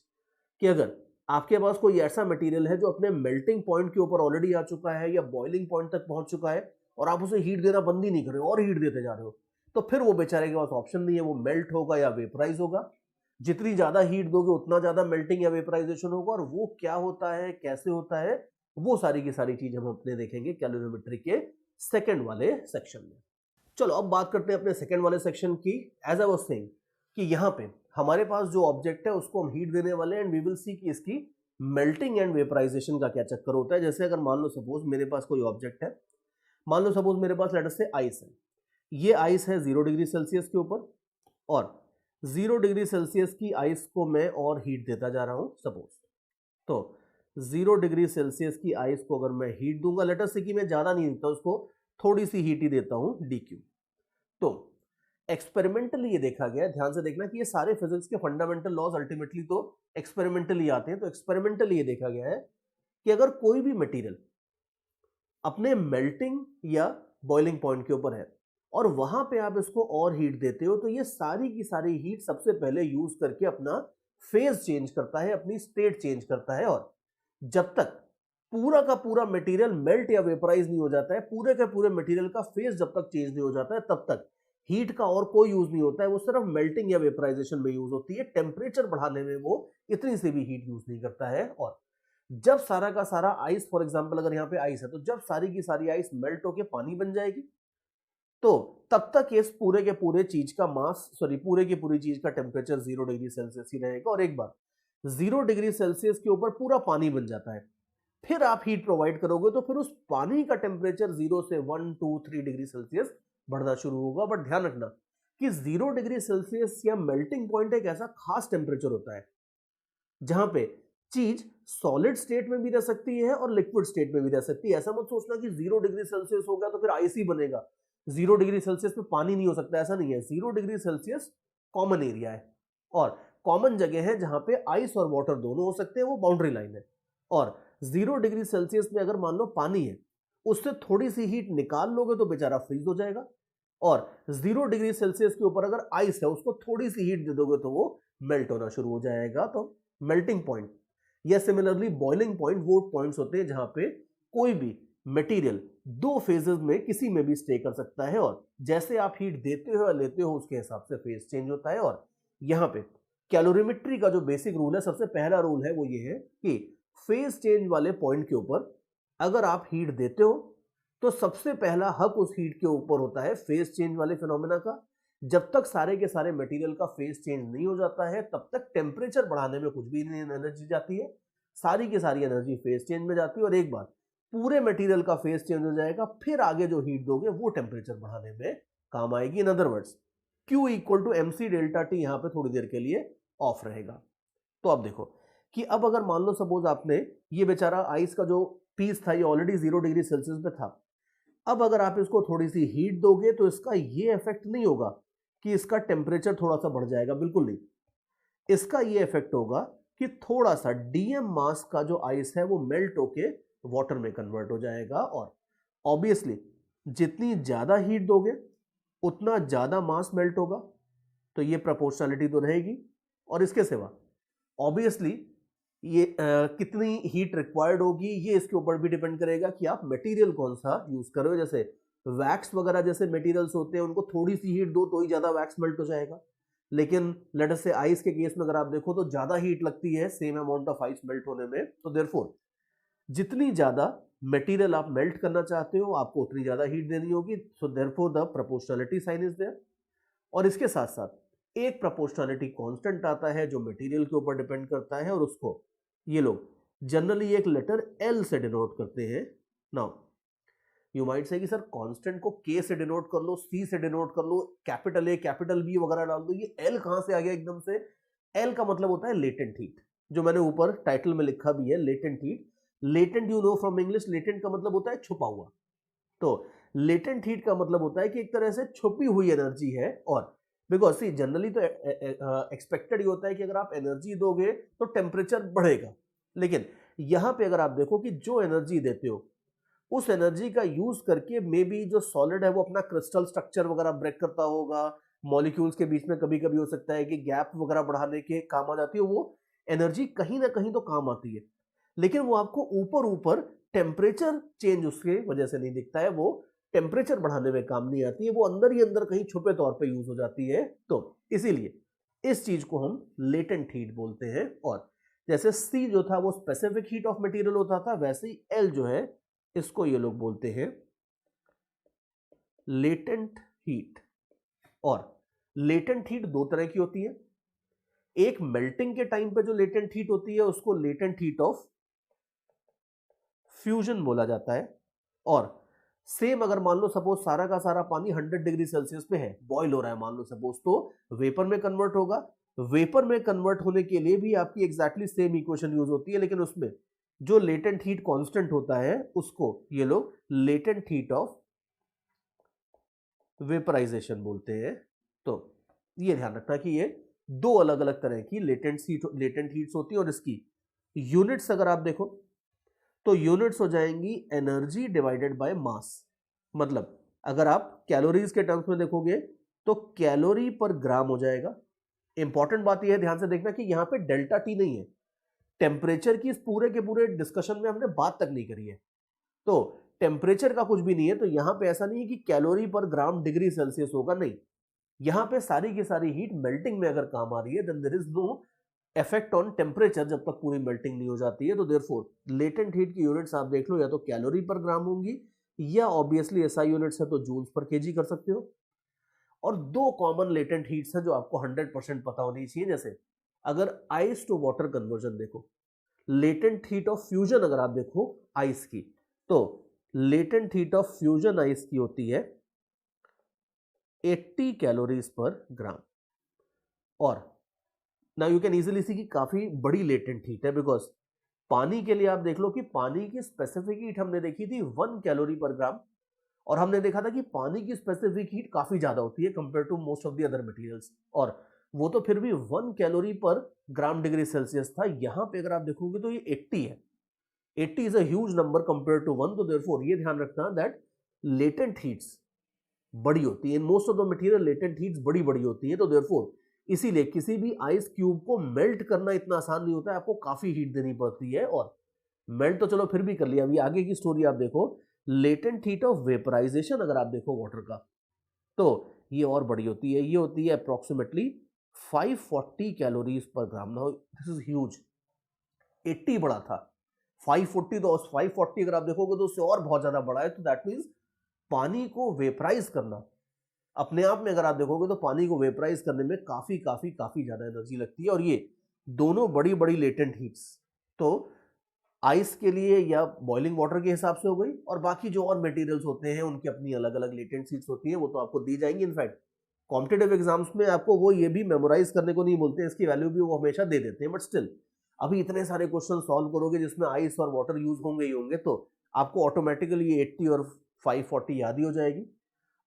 कि अगर आपके पास कोई ऐसा मटेरियल है जो अपने मेल्टिंग पॉइंट के ऊपर ऑलरेडी आ चुका है या बॉइलिंग पॉइंट तक पहुंच चुका है, और आप उसे हीट देना बंद ही नहीं कर रहे हो और हीट देते जा रहे हो, तो फिर वो बेचारे के पास ऑप्शन नहीं है, वो मेल्ट होगा या वेपराइज होगा। जितनी ज्यादा हीट दोगे उतना ज्यादा मेल्टिंग या वेपराइजेशन होगा, और वो क्या होता है, कैसे होता है, वो सारी की सारी चीज हम अपने देखेंगे कैलोरीमेट्री के सेकंड वाले सेक्शन में। चलो अब बात करते हैं अपने सेकंड वाले सेक्शन की। एज आई वाज सेइंग कि यहाँ पे हमारे पास जो ऑब्जेक्ट है उसको हम हीट देने वाले हैं, एंड वी विल सी कि इसकी मेल्टिंग एंड वेपराइजेशन का क्या चक्कर होता है। जैसे अगर मान लो सपोज मेरे पास कोई ऑब्जेक्ट है, मान लो सपोज मेरे पास लेट अस से आइस है। ये आइस है 0 डिग्री सेल्सियस के ऊपर, और 0 डिग्री सेल्सियस की आइस को मैं और हीट देता जा रहा हूं सपोज। तो 0 डिग्री सेल्सियस की आइस को अगर मैं हीट दूंगा, लेट अस से कि मैं ज्यादा नहीं देता उसको, थोड़ी सी हीट ही देता हूं DQ। तो एक्सपेरिमेंटली ये देखा गया, ध्यान से देखना कि ये सारे फिजिक्स के फंडामेंटल लॉज अल्टीमेटली तो एक्सपेरिमेंटली आते हैं। तो एक्सपेरिमेंटली ये देखा गया है कि अगर कोई भी मटेरियल अपने मेल्टिंग या बॉइलिंग पॉइंट के ऊपर है और वहां पे आप इसको और हीट देते हो, तो ये सारी की सारी हीट सबसे पहले यूज करके अपना फेज चेंज करता है, अपनी स्टेट चेंज करता है। और जब तक पूरा का पूरा मटेरियल मेल्ट या वेपराइज नहीं हो जाता है, पूरे के पूरे मटेरियल का फेज जब तक चेंज नहीं हो जाता है, तब तक हीट का और कोई यूज नहीं होता है। वो सिर्फ मेल्टिंग या वेपराइजेशन में यूज होती है। टेम्परेचर बढ़ाने में वो इतनी सी भी हीट यूज नहीं करता है। और जब सारा का सारा आइस, फॉर एग्जांपल अगर यहाँ पे आइस है, तो जब सारी की सारी आइस मेल्ट होके पानी बन जाएगी, तो तब तक इस पूरे के पूरे चीज का मास, सॉरी पूरे की पूरी चीज का टेम्परेचर 0 डिग्री सेल्सियस ही रहेगा। और एक बार 0 डिग्री सेल्सियस के ऊपर पूरा पानी बन जाता है, फिर आप हीट प्रोवाइड करोगे तो फिर उस पानी का टेम्परेचर 0 से 1, 2, 3 डिग्री सेल्सियस बढ़ना शुरू होगा। बट ध्यान रखना कि 0 डिग्री सेल्सियस या मेल्टिंग पॉइंट एक ऐसा खास टेम्परेचर होता है जहां पे चीज सॉलिड स्टेट में भी रह सकती है और लिक्विड स्टेट में भी रह सकती है। ऐसा मत सोचना कि 0 डिग्री सेल्सियस हो गया तो फिर आइस ही बनेगा, 0 डिग्री सेल्सियस में पानी नहीं हो सकता, ऐसा नहीं है। 0 डिग्री सेल्सियस कॉमन एरिया है और कॉमन जगह है जहां पे आइस और वाटर दोनों हो सकते हैं, वो बाउंड्री लाइन है। और 0 डिग्री सेल्सियस में अगर मान लो पानी है, उससे थोड़ी सी हीट निकाल लोगे तो बेचारा फ्रीज हो जाएगा, और 0 डिग्री सेल्सियस के ऊपर अगर आइस है उसको थोड़ी सी हीट दे दोगे तो वो मेल्ट होना शुरू हो जाएगा। तो मेल्टिंग पॉइंट या सिमिलरली बॉइलिंग पॉइंट वो पॉइंट्स होते हैं जहां पे कोई भी मटेरियल दो फेजेस में किसी में भी स्टे कर सकता है, और जैसे आप हीट देते हो या लेते हो उसके हिसाब से फेज चेंज होता है। और यहाँ पे कैलोरीमेट्री का जो बेसिक रूल है, सबसे पहला रूल है वो ये है कि फेज चेंज वाले पॉइंट के ऊपर अगर आप हीट देते हो तो सबसे पहला हक उस हीट के ऊपर होता है फेज चेंज वाले फिनोमेना का। जब तक सारे के सारे मटेरियल का फेज चेंज नहीं हो जाता है तब तक टेम्परेचर बढ़ाने में कुछ भी नहीं एनर्जी जाती है, सारी की सारी एनर्जी फेज चेंज में जाती है। और एक बार पूरे मटेरियल का फेज चेंज हो जाएगा फिर आगे जो हीट दोगे वो टेम्परेचर बढ़ाने में काम आएगी। In other words Q equal to MC delta T यहाँ पे थोड़ी देर के लिए ऑफ रहेगा। तो अब देखो कि अब अगर मान लो सपोज आपने ये बेचारा आइस का जो पीस था ये ऑलरेडी 0 डिग्री सेल्सियस पे था, अब अगर आप इसको थोड़ी सी हीट दोगे तो इसका ये इफेक्ट नहीं होगा कि इसका टेम्परेचर थोड़ा सा बढ़ जाएगा, बिल्कुल नहीं। इसका ये इफेक्ट होगा कि थोड़ा सा DM मास का जो आइस है वो मेल्ट होके वाटर में कन्वर्ट हो जाएगा। और ऑब्वियसली जितनी ज्यादा हीट दोगे उतना ज्यादा मास मेल्ट होगा, तो ये प्रोपोर्शनलिटी तो रहेगी। और इसके सिवा ऑब्वियसली ये कितनी हीट रिक्वायर्ड होगी ये इसके ऊपर भी डिपेंड करेगा कि आप मटेरियल कौन सा यूज कर रहे हो। जैसे वैक्स वगैरह जैसे मटेरियल्स होते हैं उनको थोड़ी सी हीट दो तो ही ज्यादा वैक्स मेल्ट हो जाएगा, लेकिन लेट अस से आइस के केस में अगर आप देखो तो ज्यादा हीट लगती है same amount of ice melt होने में। तो देयरफॉर जितनी ज्यादा मटेरियल आप मेल्ट करना चाहते हो आपको उतनी ज्यादा हीट देनी होगी। So therefore the proportionality sign is there. और इसके साथ साथ एक प्रोपोर्शनलिटी कांस्टेंट आता है जो मटेरियल के ऊपर डिपेंड करता है, और उसको ये लोग जनरली एक लेटर L से डिनोट करते हैं। नाउ यू माइट से कि सर कांस्टेंट को K से डिनोट कर लो, C से डिनोट कर लो, कैपिटल A कैपिटल B वगैरह डाल दो, ये L कहां से आ गया एकदम से? L का मतलब होता है लेटेंट हीट, जो मैंने ऊपर टाइटल में लिखा भी है, latent heat. Latent you know from English, latent का मतलब होता है छुपा हुआ। तो लेटेंट हीट का मतलब होता है कि एक तरह से छुपी हुई एनर्जी है। और बिकॉज सी जनरली तो एक्सपेक्टेड ही होता है कि अगर आप एनर्जी दोगे तो टेम्परेचर बढ़ेगा, लेकिन यहां पे अगर आप देखो कि जो एनर्जी देते हो उस एनर्जी का यूज करके मे बी जो सॉलिड है वो अपना क्रिस्टल स्ट्रक्चर वगैरह ब्रेक करता होगा, मॉलिक्यूल्स के बीच में कभी कभी हो सकता है कि गैप वगैरह बढ़ाने के काम आ जाती है, वो एनर्जी कहीं ना कहीं तो काम आती है, लेकिन वो आपको ऊपर ऊपर टेम्परेचर चेंज उसके वजह से नहीं दिखता है, वो टेम्परेचर बढ़ाने में काम नहीं आती है, वो अंदर ही अंदर कहीं छुपे तौर पे यूज हो जाती है। तो इसीलिए इस चीज को हम लेटेंट हीट बोलते हैं। और जैसे C जो था वो स्पेसिफिक हीट ऑफ मटेरियल होता था, वैसे ही L जो है इसको ये लोग बोलते हैं लेटेंट हीट। और लेटेंट हीट दो तरह की होती है, एक मेल्टिंग के टाइम पे जो लेटेंट हीट होती है उसको लेटेंट हीट ऑफ फ्यूजन बोला जाता है। और सेम अगर मान लो सपोज सारा का सारा पानी 100 डिग्री सेल्सियस पे है, बॉईल हो रहा है मान लो सपोज, तो वेपर में कन्वर्ट होगा। वेपर में कन्वर्ट होने के लिए भी आपकी एग्जैक्टली सेम इक्वेशन यूज होती है, लेकिन उसमें जो लेटेंट हीट कांस्टेंट होता है उसको ये लोग लेटेंट हीट ऑफ वेपराइजेशन बोलते हैं। तो ये ध्यान रखना कि ये दो अलग अलग तरह की लेटेंट हीट्स होती है, और इसकी यूनिट्स अगर आप देखो तो यूनिट्स हो जाएंगी एनर्जी डिवाइडेड बाय मास। मतलब अगर आप कैलोरीज के टर्म्स में देखोगे तो कैलोरी पर ग्राम हो जाएगा। इंपॉर्टेंट बात यह है, ध्यान से देखना कि यहां पे डेल्टा टी नहीं है, टेम्परेचर की इस पूरे के पूरे डिस्कशन में हमने बात तक नहीं करी है, तो टेम्परेचर का कुछ भी नहीं है। तो यहां पे ऐसा नहीं है कि कैलोरी पर ग्राम डिग्री सेल्सियस होगा, नहीं, यहां पे सारी की सारी हीट मेल्टिंग में अगर काम आ रही है then there is no effect on temperature जब तक पूरी मेल्टिंग नहीं हो जाती है। तो देयरफॉर लेटेंट हीट की यूनिट्स आप देख लो, या तो कैलोरी पर ग्राम होंगी या ऑब्वियसली एसआई यूनिट्स है तो जूल्स पर केजी कर सकते हो। और दो कॉमन लेटेंट हीट्स हैं जो आपको 100% पता होनी चाहिए। जैसे अगर आइस टू वाटर कन्वर्जन देखो, लेटेंट हीट ऑफ फ्यूजन अगर आप देखो आइस की, तो latent heat of fusion ice की होती है 80 कैलोरीज पर ग्राम। और नाउ यू कैन इजीली सी कि काफी बड़ी लेटेंट हीट है, बिकॉज पानी के लिए आप देख लो कि पानी की स्पेसिफिक हीट हमने देखी थी 1 कैलोरी पर ग्राम, और हमने देखा था कि पानी की स्पेसिफिक हीट काफी ज्यादा होती है compare to most of the other materials, और वो तो फिर भी 1 कैलोरी पर ग्राम डिग्री सेल्सियस था। यहां पे अगर आप देखोगे तो ये 80 है। 80 is a huge number compare to 1, तो देयरफॉर ये ध्यान रखना दैट लेटेंट हीट्स बड़ी होती है इन most of the material, latent heats बड़ी बड़ी होती है, तो देयरफॉर इसीलिए किसी भी आइस क्यूब को मेल्ट करना इतना आसान नहीं होता है, आपको काफी हीट देनी पड़ती है। और मेल्ट तो चलो फिर भी कर लिया, अभी आगे की स्टोरी आप देखो, लेटेंट हीट ऑफ वेपराइजेशन अगर आप देखो वाटर का, तो ये और बड़ी होती है, ये होती है अप्रोक्सीमेटली 540 कैलोरीज पर ग्राम। Now this is huge. 80 बड़ा था, 540, तो 540 अगर आप देखोगे तो उससे और बहुत ज्यादा बड़ा है, तो दैट मीन्स पानी को वेपराइज करना अपने आप में अगर आप देखोगे तो पानी को वेपराइज करने में काफी काफी काफी ज्यादा एनर्जी लगती है, और ये दोनों बड़ी बड़ी लेटेंट हीट्स तो आइस के लिए या बॉइलिंग वाटर के हिसाब से हो गई, और बाकी जो और मटेरियल्स होते हैं उनकी अपनी अलग अलग लेटेंट हीट्स होती है, वो तो आपको दी जाएंगी। इनफैक्ट कॉम्पिटेटिव एग्जाम्स में आपको वो ये भी मेमोराइज करने को नहीं बोलते हैं, इसकी वैल्यू भी वो हमेशा दे देते हैं, बट स्टिल अभी इतने सारे क्वेश्चन सॉल्व करोगे जिसमें आइस और वाटर यूज होंगे ही होंगे, तो आपको ऑटोमेटिकली 80 और 540 याद ही हो जाएगी।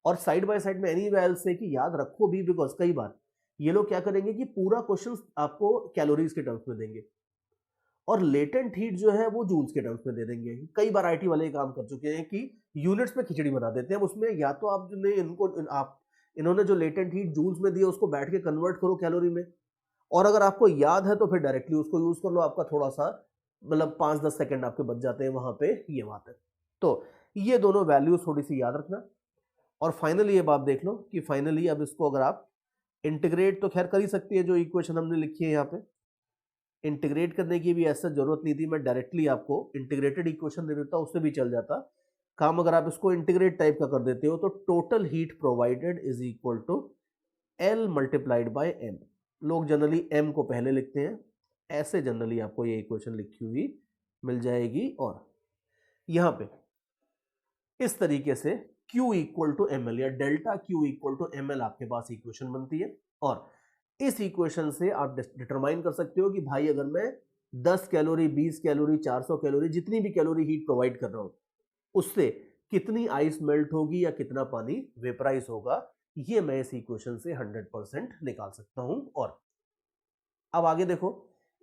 और साइड बाय साइड में एनी वेल से कि याद रखो भी, बिकॉज कई बार ये लोग क्या करेंगे कि पूरा क्वेश्चन आपको कैलोरीज के टर्म्स में देंगे और लेटेंट हीट जो है वो जूल्स के टर्म्स में दे देंगे। कई बार आईटी वाले काम कर चुके हैं कि यूनिट्स में खिचड़ी बना देते हैं, उसमें या तो आपने इन्होंने जो लेटेंट हीट जूल्स में दिया उसको बैठ के कन्वर्ट करो कैलोरी में, और अगर आपको याद है तो फिर डायरेक्टली उसको यूज कर लो, आपका थोड़ा सा मतलब 5-10 सेकंड आपके बच जाते हैं वहां पे, ये बात है। तो ये दोनों वैल्यूज थोड़ी सी याद रखना। और फाइनली ये बात देख लो कि फाइनली अब इसको अगर आप इंटीग्रेट तो खैर कर ही सकती है, जो इक्वेशन हमने लिखी है यहाँ पे इंटीग्रेट करने की भी ऐसा जरूरत नहीं थी, मैं डायरेक्टली आपको इंटीग्रेटेड इक्वेशन दे देता, उससे भी चल जाता काम। अगर आप इसको इंटीग्रेट टाइप का कर देते हो तो total heat provided is equal to L multiplied by M। लोग जनरली M को पहले लिखते हैं, ऐसे जनरली आपको ये इक्वेशन लिखी हुई मिल जाएगी, और यहां पे इस तरीके से Q इक्वल टू ml या डेल्टा Q इक्वल टू ml आपके पास इक्वेशन बनती है। और इस इक्वेशन से आप डिटरमाइन कर सकते हो कि भाई अगर मैं 10 कैलोरी, 20 कैलोरी, 400 कैलोरी, जितनी भी कैलोरी हीट प्रोवाइड कर रहा हूं उससे कितनी आइस मेल्ट होगी या कितना पानी वेपराइज होगा, ये मैं इस इक्वेशन से 100% निकाल सकता हूं। और अब आगे देखो,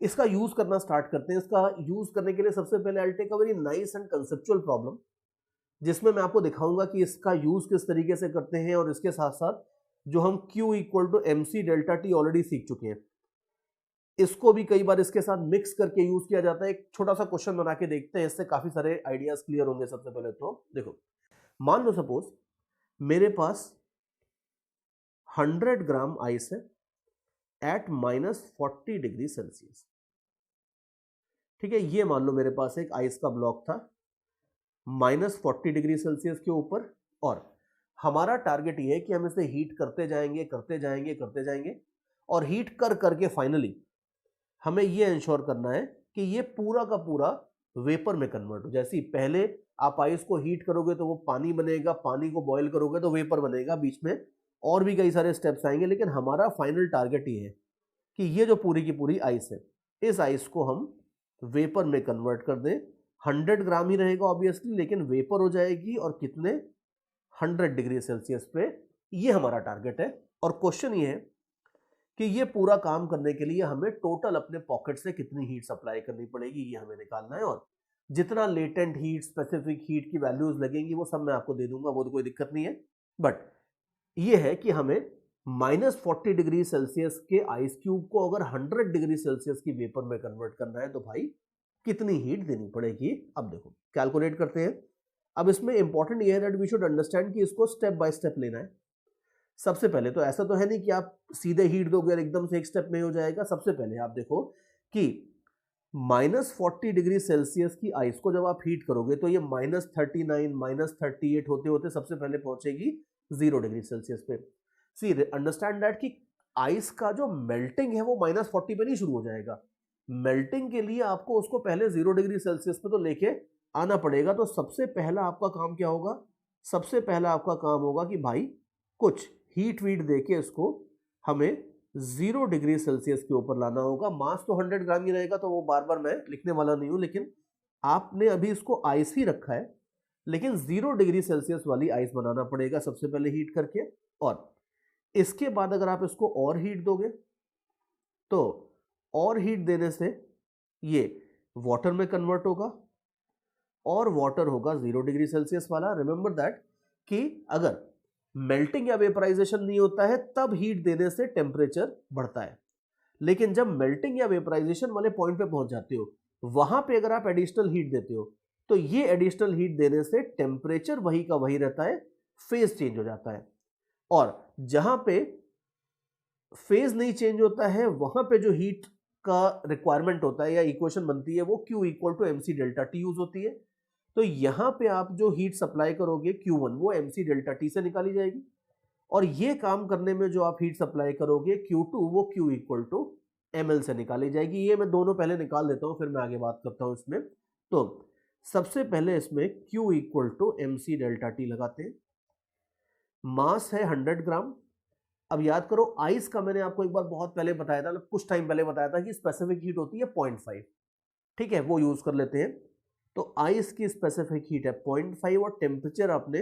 इसका यूज करना स्टार्ट करते हैं। इसका यूज करने के लिए सबसे पहले I will take a very nice and conceptual problem, जिसमें मैं आपको दिखाऊंगा कि इसका यूज किस तरीके से करते हैं, और इसके साथ साथ जो हम Q equal to MC delta T already सीख चुके हैं, इसको भी कई बार इसके साथ मिक्स करके यूज किया जाता है। एक छोटा सा क्वेश्चन बना के देखते हैं, इससे काफी सारे आइडियाज क्लियर होंगे। सबसे पहले तो देखो, मान लो सपोज मेरे पास 100 ग्राम आइस है एट -40 डिग्री सेल्सियस, ठीक है। ये मान लो मेरे पास एक आइस का ब्लॉक था -40 डिग्री सेल्सियस के ऊपर, और हमारा टारगेट ये है कि हम इसे हीट करते जाएंगे करते जाएंगे करते जाएंगे, और हीट कर करके फाइनली हमें ये इंश्योर करना है कि ये पूरा का पूरा वेपर में कन्वर्ट हो। जैसे पहले आप आइस को हीट करोगे तो वो पानी बनेगा, पानी को बॉईल करोगे तो वेपर बनेगा, बीच में और भी कई सारे स्टेप्स आएंगे, लेकिन हमारा फाइनल टारगेट ये है कि ये जो पूरी की पूरी आइस है, इस आइस को हम वेपर में कन्वर्ट कर दें। 100 ग्राम ही रहेगा ऑब्वियसली, लेकिन वेपर हो जाएगी, और कितने 100 डिग्री सेल्सियस पे, ये हमारा टारगेट है। और क्वेश्चन ये है कि ये पूरा काम करने के लिए हमें टोटल अपने पॉकेट से कितनी हीट सप्लाई करनी पड़ेगी, ये हमें निकालना है। और जितना लेटेंट हीट, स्पेसिफिक हीट की वैल्यूज लगेंगी वो सब मैं आपको दे दूंगा, वो तो कोई दिक्कत नहीं है। बट ये है कि हमें -40 डिग्री सेल्सियस के आइस क्यूब को अगर 100 डिग्री सेल्सियस की वेपर में कन्वर्ट करना है तो भाई कितनी हीट देनी पड़ेगी। अब देखो कैलकुलेट करते हैं। अब इसमें इंपॉर्टेंट ये है दैट वी शुड अंडरस्टैंड कि इसको स्टेप बाय स्टेप लेना है। सबसे पहले तो ऐसा तो है नहीं कि आप सीधे हीट दोगे एकदम से एक स्टेप में हो जाएगा। सबसे पहले आप देखो कि -40 डिग्री सेल्सियस की आइस को जब आप हीट करोगे तो ये -39, -38 होते होते सबसे पहले पहुंचेगी 0 डिग्री सेल्सियस पे। सी अंडरस्टैंड दैट कि आइस का जो मेल्टिंग है वो -40 पे नहीं शुरू हो जाएगा। मेल्टिंग के लिए आपको उसको पहले 0 डिग्री सेल्सियस पे तो लेके आना पड़ेगा। तो सबसे पहला आपका काम क्या होगा? सबसे पहला आपका काम होगा कि भाई कुछ हीट वीट देके इसको हमें 0 डिग्री सेल्सियस के ऊपर लाना होगा। मास तो 100 ग्राम ही रहेगा, तो वो बार बार मैं लिखने वाला नहीं हूं, लेकिन आपने अभी इसको आइस ही रखा है, लेकिन 0 डिग्री सेल्सियस वाली आइस बनाना पड़ेगा सबसे पहले हीट करके। और इसके बाद अगर आप इसको और हीट दोगे तो और हीट देने से ये वाटर में कन्वर्ट होगा, और वाटर होगा 0 डिग्री सेल्सियस वाला। रिमेंबर दैट कि अगर मेल्टिंग या वेपराइजेशन नहीं होता है तब हीट देने से टेम्परेचर बढ़ता है, लेकिन जब मेल्टिंग या वेपराइजेशन वाले पॉइंट पे पहुंच जाते हो वहां पे अगर आप एडिशनल हीट देते हो तो ये एडिशनल हीट देने से टेम्परेचर वही का वही रहता है, फेज चेंज हो जाता है। और जहां पे फेज नहीं चेंज होता है वहां पे जो हीट का रिक्वायरमेंट होता है या इक्वेशन बनती है वो Q equal to MC delta T use होती है। तो यहां पे आप जो हीट सप्लाई करोगे Q1 वो MC डेल्टा T से निकाली जाएगी, और ये काम करने में जो आप हीट सप्लाई करोगे Q2 वो Q इक्वल टू ML से निकाली जाएगी। ये मैं दोनों पहले निकाल देता हूं, फिर मैं आगे बात करता हूं इसमें। तो सबसे पहले इसमें Q equal to MC delta T लगाते हैं। मास है 100 ग्राम। अब याद करो आइस का मैंने आपको एक बार बहुत पहले बताया था, कुछ टाइम पहले बताया था कि स्पेसिफिक हीट होती है 0.5, ठीक है, वो यूज कर लेते हैं। तो आइस की स्पेसिफिक हीट है 0.5 और टेम्परेचर आपने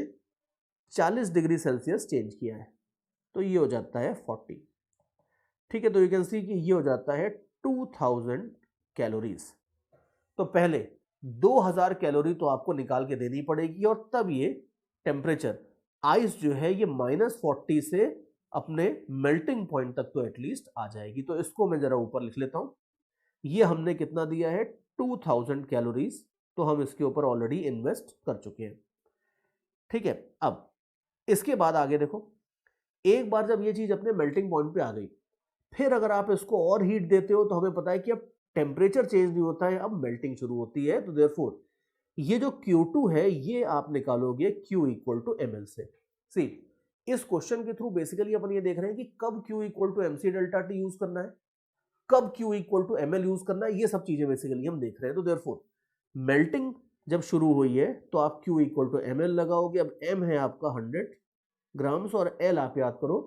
40 डिग्री सेल्सियस चेंज किया है, तो ये हो जाता है 40, ठीक है। तो यू कैन सी कि ये हो जाता है 2000 कैलोरीज। तो पहले 2000 कैलोरी तो आपको निकाल के देनी पड़ेगी, और तब ये टेम्परेचर आइस जो है ये -40 से अपने मेल्टिंग पॉइंट तक तो एटलीस्ट आ जाएगी। तो इसको मैं जरा ऊपर लिख लेता हूं। ये हमने कितना दिया है 2000 कैलोरीज, तो हम इसके ऊपर ऑलरेडी इन्वेस्ट कर चुके हैं, ठीक है। अब इसके बाद आगे देखो, एक बार जब ये चीज अपने मेल्टिंग पॉइंट पे आ गई, फिर अगर आप इसको और हीट देते हो तो हमें पता है कि अब टेम्परेचर चेंज नहीं होता है, अब मेल्टिंग शुरू होती है। तो देयरफॉर ये जो Q2 है ये आप निकालोगे Q इक्वल टू ML से। सी इस क्वेश्चन के थ्रू बेसिकली अपन ये देख रहे हैं कि कब Q equal to MC delta T use करना है, कब Q equal to ML use करना है, ये सब चीजें बेसिकली हम देख रहे हैं। तो देयरफॉर मेल्टिंग जब शुरू हुई है तो आप Q इक्वल टू ML लगाओगे। अब M है आपका 100 ग्राम्स, और L आप याद करो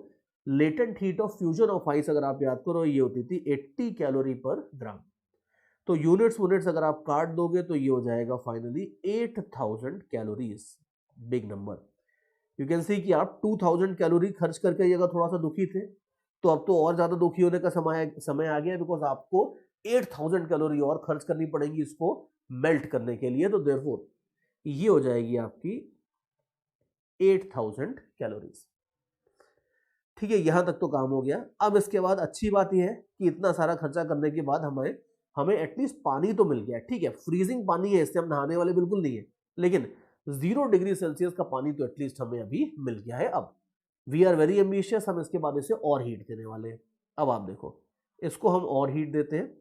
latent heat of fusion of ice, अगर आप याद करो ये होती थी 80 कैलोरी पर ग्राम। तो यूनिट्स अगर आप काट दोगे तो ये हो जाएगा finally 8000 calories, big number. You can see कि आप 2000 कैलोरी खर्च करके अगर थोड़ा सा दुखी थे तो अब तो और ज्यादा दुखी होने का समय आ गया, बिकॉज आपको 8000 कैलोरी और खर्च करनी पड़ेगी इसको मेल्ट करने के लिए। तो देयरफॉर ये हो जाएगी आपकी 8000 कैलोरीज, ठीक है। यहां तक तो काम हो गया। अब इसके बाद अच्छी बात यह है कि इतना सारा खर्चा करने के बाद हमें एटलीस्ट पानी तो मिल गया, ठीक है। फ्रीजिंग पानी है, इससे हम नहाने वाले बिल्कुल नहीं है, लेकिन 0 डिग्री सेल्सियस का पानी तो एटलीस्ट हमें अभी मिल गया है। अब वी आर वेरी एम्बिशियस, हम इसके बाद इसे और हीट देने वाले हैं। अब आप देखो इसको हम और हीट देते हैं,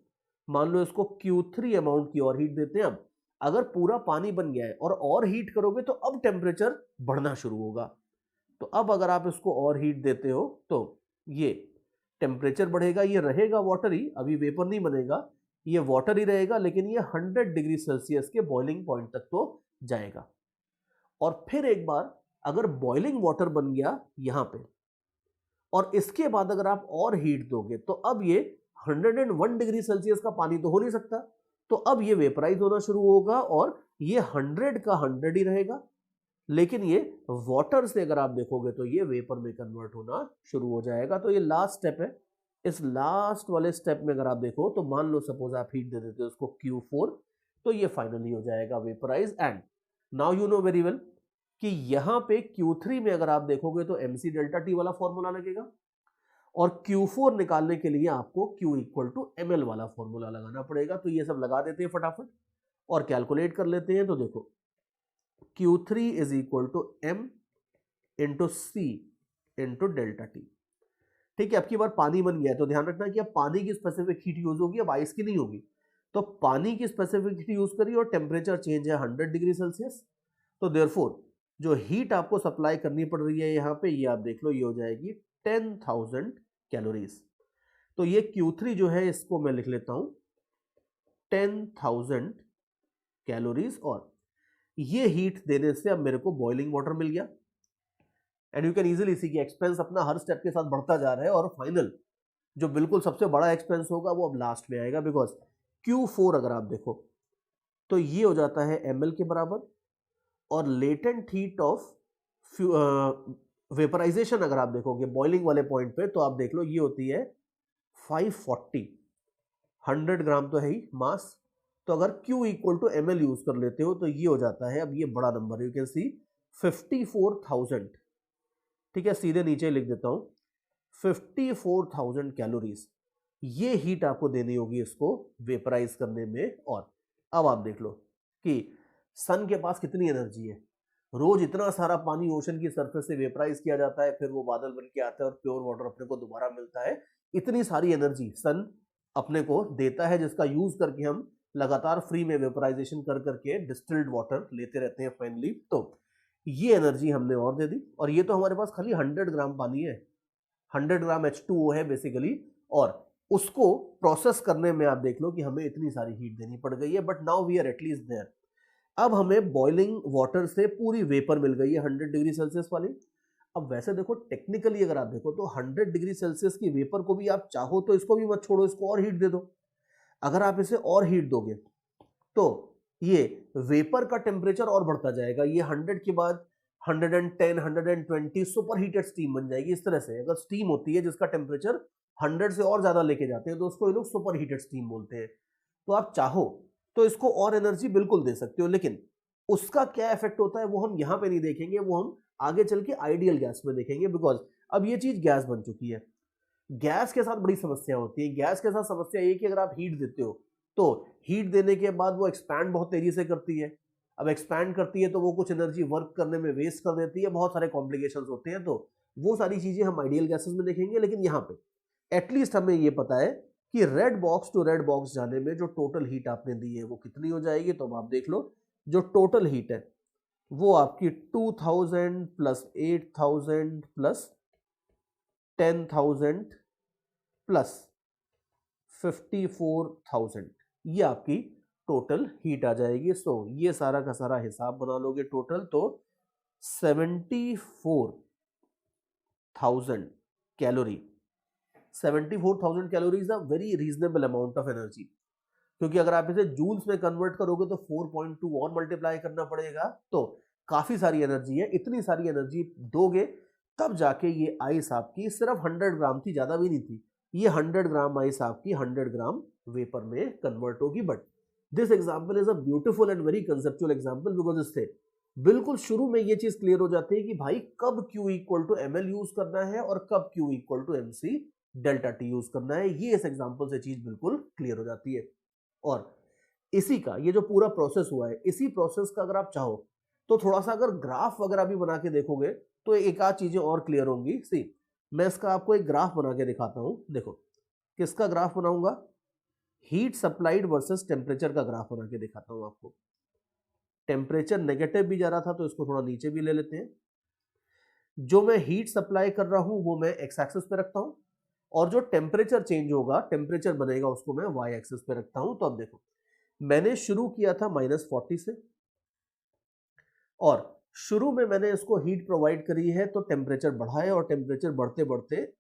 मान लो इसको Q3 अमाउंट की और हीट देते हैं। अब अगर पूरा पानी बन गया है और हीट करोगे तो अब टेम्परेचर बढ़ना शुरू होगा। तो अब अगर आप इसको और हीट देते हो तो ये टेम्परेचर बढ़ेगा, ये रहेगा वाटर ही, अभी वेपर नहीं बनेगा, ये वाटर ही रहेगा, लेकिन ये 100 डिग्री सेल्सियस के बॉइलिंग पॉइंट तक तो जाएगा। और फिर एक बार अगर बॉइलिंग वाटर बन गया यहां पे, और इसके बाद अगर आप और हीट दोगे तो अब ये 101 डिग्री सेल्सियस का पानी तो हो नहीं सकता, तो अब ये वेपराइज होना शुरू होगा और ये 100 का 100 ही रहेगा, लेकिन ये वाटर से अगर आप देखोगे तो ये वेपर में कन्वर्ट होना शुरू हो जाएगा। तो ये लास्ट स्टेप है। इस लास्ट वाले स्टेप में अगर आप देखो तो मान लो सपोज आप हीट दे देते हो उसको Q4, तो ये फाइनली हो जाएगा vaporise. And now you know very well कि यहां पे Q3 में अगर आप देखोगे तो MC डेल्टा T वाला फॉर्मूला लगेगा, और Q4 निकालने के लिए आपको Q इक्वल टू ML वाला फॉर्मूला लगाना पड़ेगा। तो ये सब लगा देते हैं फटाफट और कैलकुलेट कर लेते हैं। तो देखो Q3 is equal to M into C into delta T, ठीक है। अब की बार पानी बन गया है तो ध्यान रखना कि अब पानी की स्पेसिफिक हीट यूज होगी, अब आइस की नहीं होगी। तो पानी की स्पेसिफिक हीट यूज करिए और टेम्परेचर चेंज है 100 डिग्री सेल्सियस। तो देयरफॉर जो हीट आपको सप्लाई करनी पड़ रही है यहाँ पे, ये आप देख लो, ये हो जाएगी 10,000 कैलोरीज। तो ये Q3 जो है इसको मैं लिख लेता हूं 10,000 कैलोरीज, और ये हीट देने से अब मेरे को बॉइलिंग वाटर मिल गया। एंड यू कैन इजीली सी कि एक्सपेंस अपना हर स्टेप के साथ बढ़ता जा रहा है, और फाइनल जो बिल्कुल सबसे बड़ा एक्सपेंस होगा वो अब लास्ट में आएगा, बिकॉज Q4 अगर आप देखो तो ये हो जाता है ml के बराबर, और लेटेंट हीट ऑफ वेपराइजेशन अगर आप देखोगे बॉइलिंग वाले पॉइंट पे तो आप देख लो ये होती है 540, 100 ग्राम तो है ही मास। तो अगर Q equal to ml use कर लेते हो तो ये हो जाता है, अब ये बड़ा नंबर है, यू कैन सी 54,000, ठीक है, सीधे नीचे लिख देता हूं 54,000 कैलोरीज ये हीट आपको देनी होगी इसको वेपराइज करने में। और अब आप देख लो कि सन के पास कितनी एनर्जी है, रोज इतना सारा पानी ओशन की सरफेस से वेपराइज किया जाता है, फिर वो बादल बन के आता है और प्योर वाटर अपने को दोबारा मिलता है। इतनी सारी एनर्जी सन अपने को देता है, जिसका यूज करके हम लगातार फ्री में वेपराइजेशन कर करके डिस्टिल्ड वाटर लेते रहते हैं फाइनली। तो ये एनर्जी हमने और दे दी, और ये तो हमारे पास खाली 100 ग्राम पानी है, 100 ग्राम H2O है बेसिकली, और उसको प्रोसेस करने में आप देख लो कि हमें इतनी सारी हीट देनी पड़ गई है, but now we are at least there. अब हमें बॉइलिंग वाटर से पूरी वेपर मिल गई है 100 डिग्री सेल्सियस वाली। अब वैसे देखो टेक्निकली अगर आप देखो तो 100 डिग्री सेल्सियस की वेपर को भी आप चाहो तो इसको भी मत छोड़ो, इसको और हीट दे दो। अगर आप इसे और हीट दोगे तो ये वेपर का टेम्परेचर और बढ़ता जाएगा, ये 100 के बाद 110, 120 सुपर हीटेड स्टीम बन जाएगी। इस तरह से अगर स्टीम होती है जिसका टेम्परेचर 100 से और ज्यादा लेके जाते हैं तो उसको ये लोग सुपर हीटेड स्टीम बोलते हैं। तो आप चाहो तो इसको और एनर्जी बिल्कुल दे सकते हो, लेकिन उसका क्या इफेक्ट होता है वो हम यहाँ पे नहीं देखेंगे, वो हम आगे चल के आइडियल गैस में देखेंगे, बिकॉज अब ये चीज गैस बन चुकी है। गैस के साथ बड़ी समस्या होती है। गैस के साथ समस्या ये कि अगर आप हीट देते हो तो हीट देने के बाद वो एक्सपैंड बहुत तेजी से करती है। अब एक्सपैंड करती है तो वो कुछ एनर्जी वर्क करने में वेस्ट कर देती है, बहुत सारे कॉम्प्लिकेशंस होते हैं। तो वो सारी चीजें हम आइडियल गैसेस में देखेंगे, लेकिन यहाँ पे एटलीस्ट हमें ये पता है कि red box to red box जाने में जो टोटल हीट आपने दी है वो कितनी हो जाएगी। तो अब आप देख लो जो टोटल हीट है वो आपकी 2000 प्लस 8000 प्लस 10,000 प्लस 54,000 ये आपकी टोटल हीट आ जाएगी। सो ये सारा का सारा हिसाब बना लोगे टोटल तो 74,000 calorie. 74,000 calorie is a very reasonable amount of energy, क्योंकि अगर आप इसे जूल्स में कन्वर्ट करोगे तो 4.2 और मल्टीप्लाई करना पड़ेगा, तो काफी सारी एनर्जी है। इतनी सारी एनर्जी दोगे तब जाके ये आइस आपकी सिर्फ 100 ग्राम थी, ज्यादा भी नहीं थी, ये 100 ग्राम आइस आपकी 100 ग्राम वेपर में कन्वर्ट होगी। But this example is a beautiful and very conceptual example, because इससे बिल्कुल शुरू में ये चीज क्लियर हो जाती है कि भाई कब Q equal to ml use करना है और कब Q equal to mc delta T use करना है। ये इस एग्जाम्पल से चीज बिल्कुल क्लियर हो जाती है। और इसी का ये जो पूरा प्रोसेस हुआ है, इसी प्रोसेस का अगर आप चाहो तो थोड़ा सा अगर ग्राफ वगैरह भी बना के देखोगे तो एक आध चीजें और क्लियर होंगी। सी मैं इसका आपको एक ग्राफ बना के दिखाता हूं। देखो किसका ग्राफ बनाऊंगा, हीट सप्लाइड वर्सेस टेम्परेचर का ग्राफ बना के दिखाता हूं आपको। टेम्परेचर नेगेटिव भी जा रहा था तो इसको थोड़ा नीचे भी ले लेते हैं। जो मैं हीट सप्लाई कर रहा हूं वो मैं एक्स एक्सिस पे रखता हूं, और जो टेम्परेचर चेंज होगा, टेम्परेचर बनेगा, उसको मैं वाई एक्सिस पे रखता हूं। तो अब देखो मैंने शुरू किया था -40 से, और शुरू में मैंने इसको हीट प्रोवाइड करी है तो टेम्परेचर बढ़ा है, और टेम्परेचर बढ़ते बढ़ते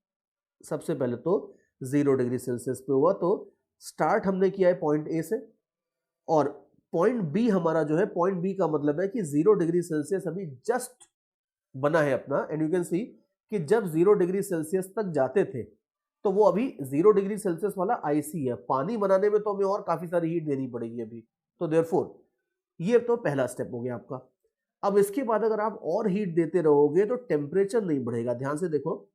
सबसे पहले तो 0 डिग्री सेल्सियस पे हुआ। तो स्टार्ट हमने किया है पॉइंट ए से, और पॉइंट बी हमारा जो है, पॉइंट बी का मतलब है कि 0 डिग्री सेल्सियस अभी जस्ट बना है अपना। एंड यू कैन सी कि जब 0 डिग्री सेल्सियस तक जाते थे तो वो अभी 0 डिग्री सेल्सियस वाला आईसी है। पानी बनाने में तो हमें और काफी सारी हीट देनी पड़ेगी अभी, तो देयरफॉर ये तो पहला स्टेप हो गया आपका। अब इसके बाद अगर आप और हीट देते रहोगे तो टेम्परेचर नहीं बढ़ेगा। ध्यान से देखो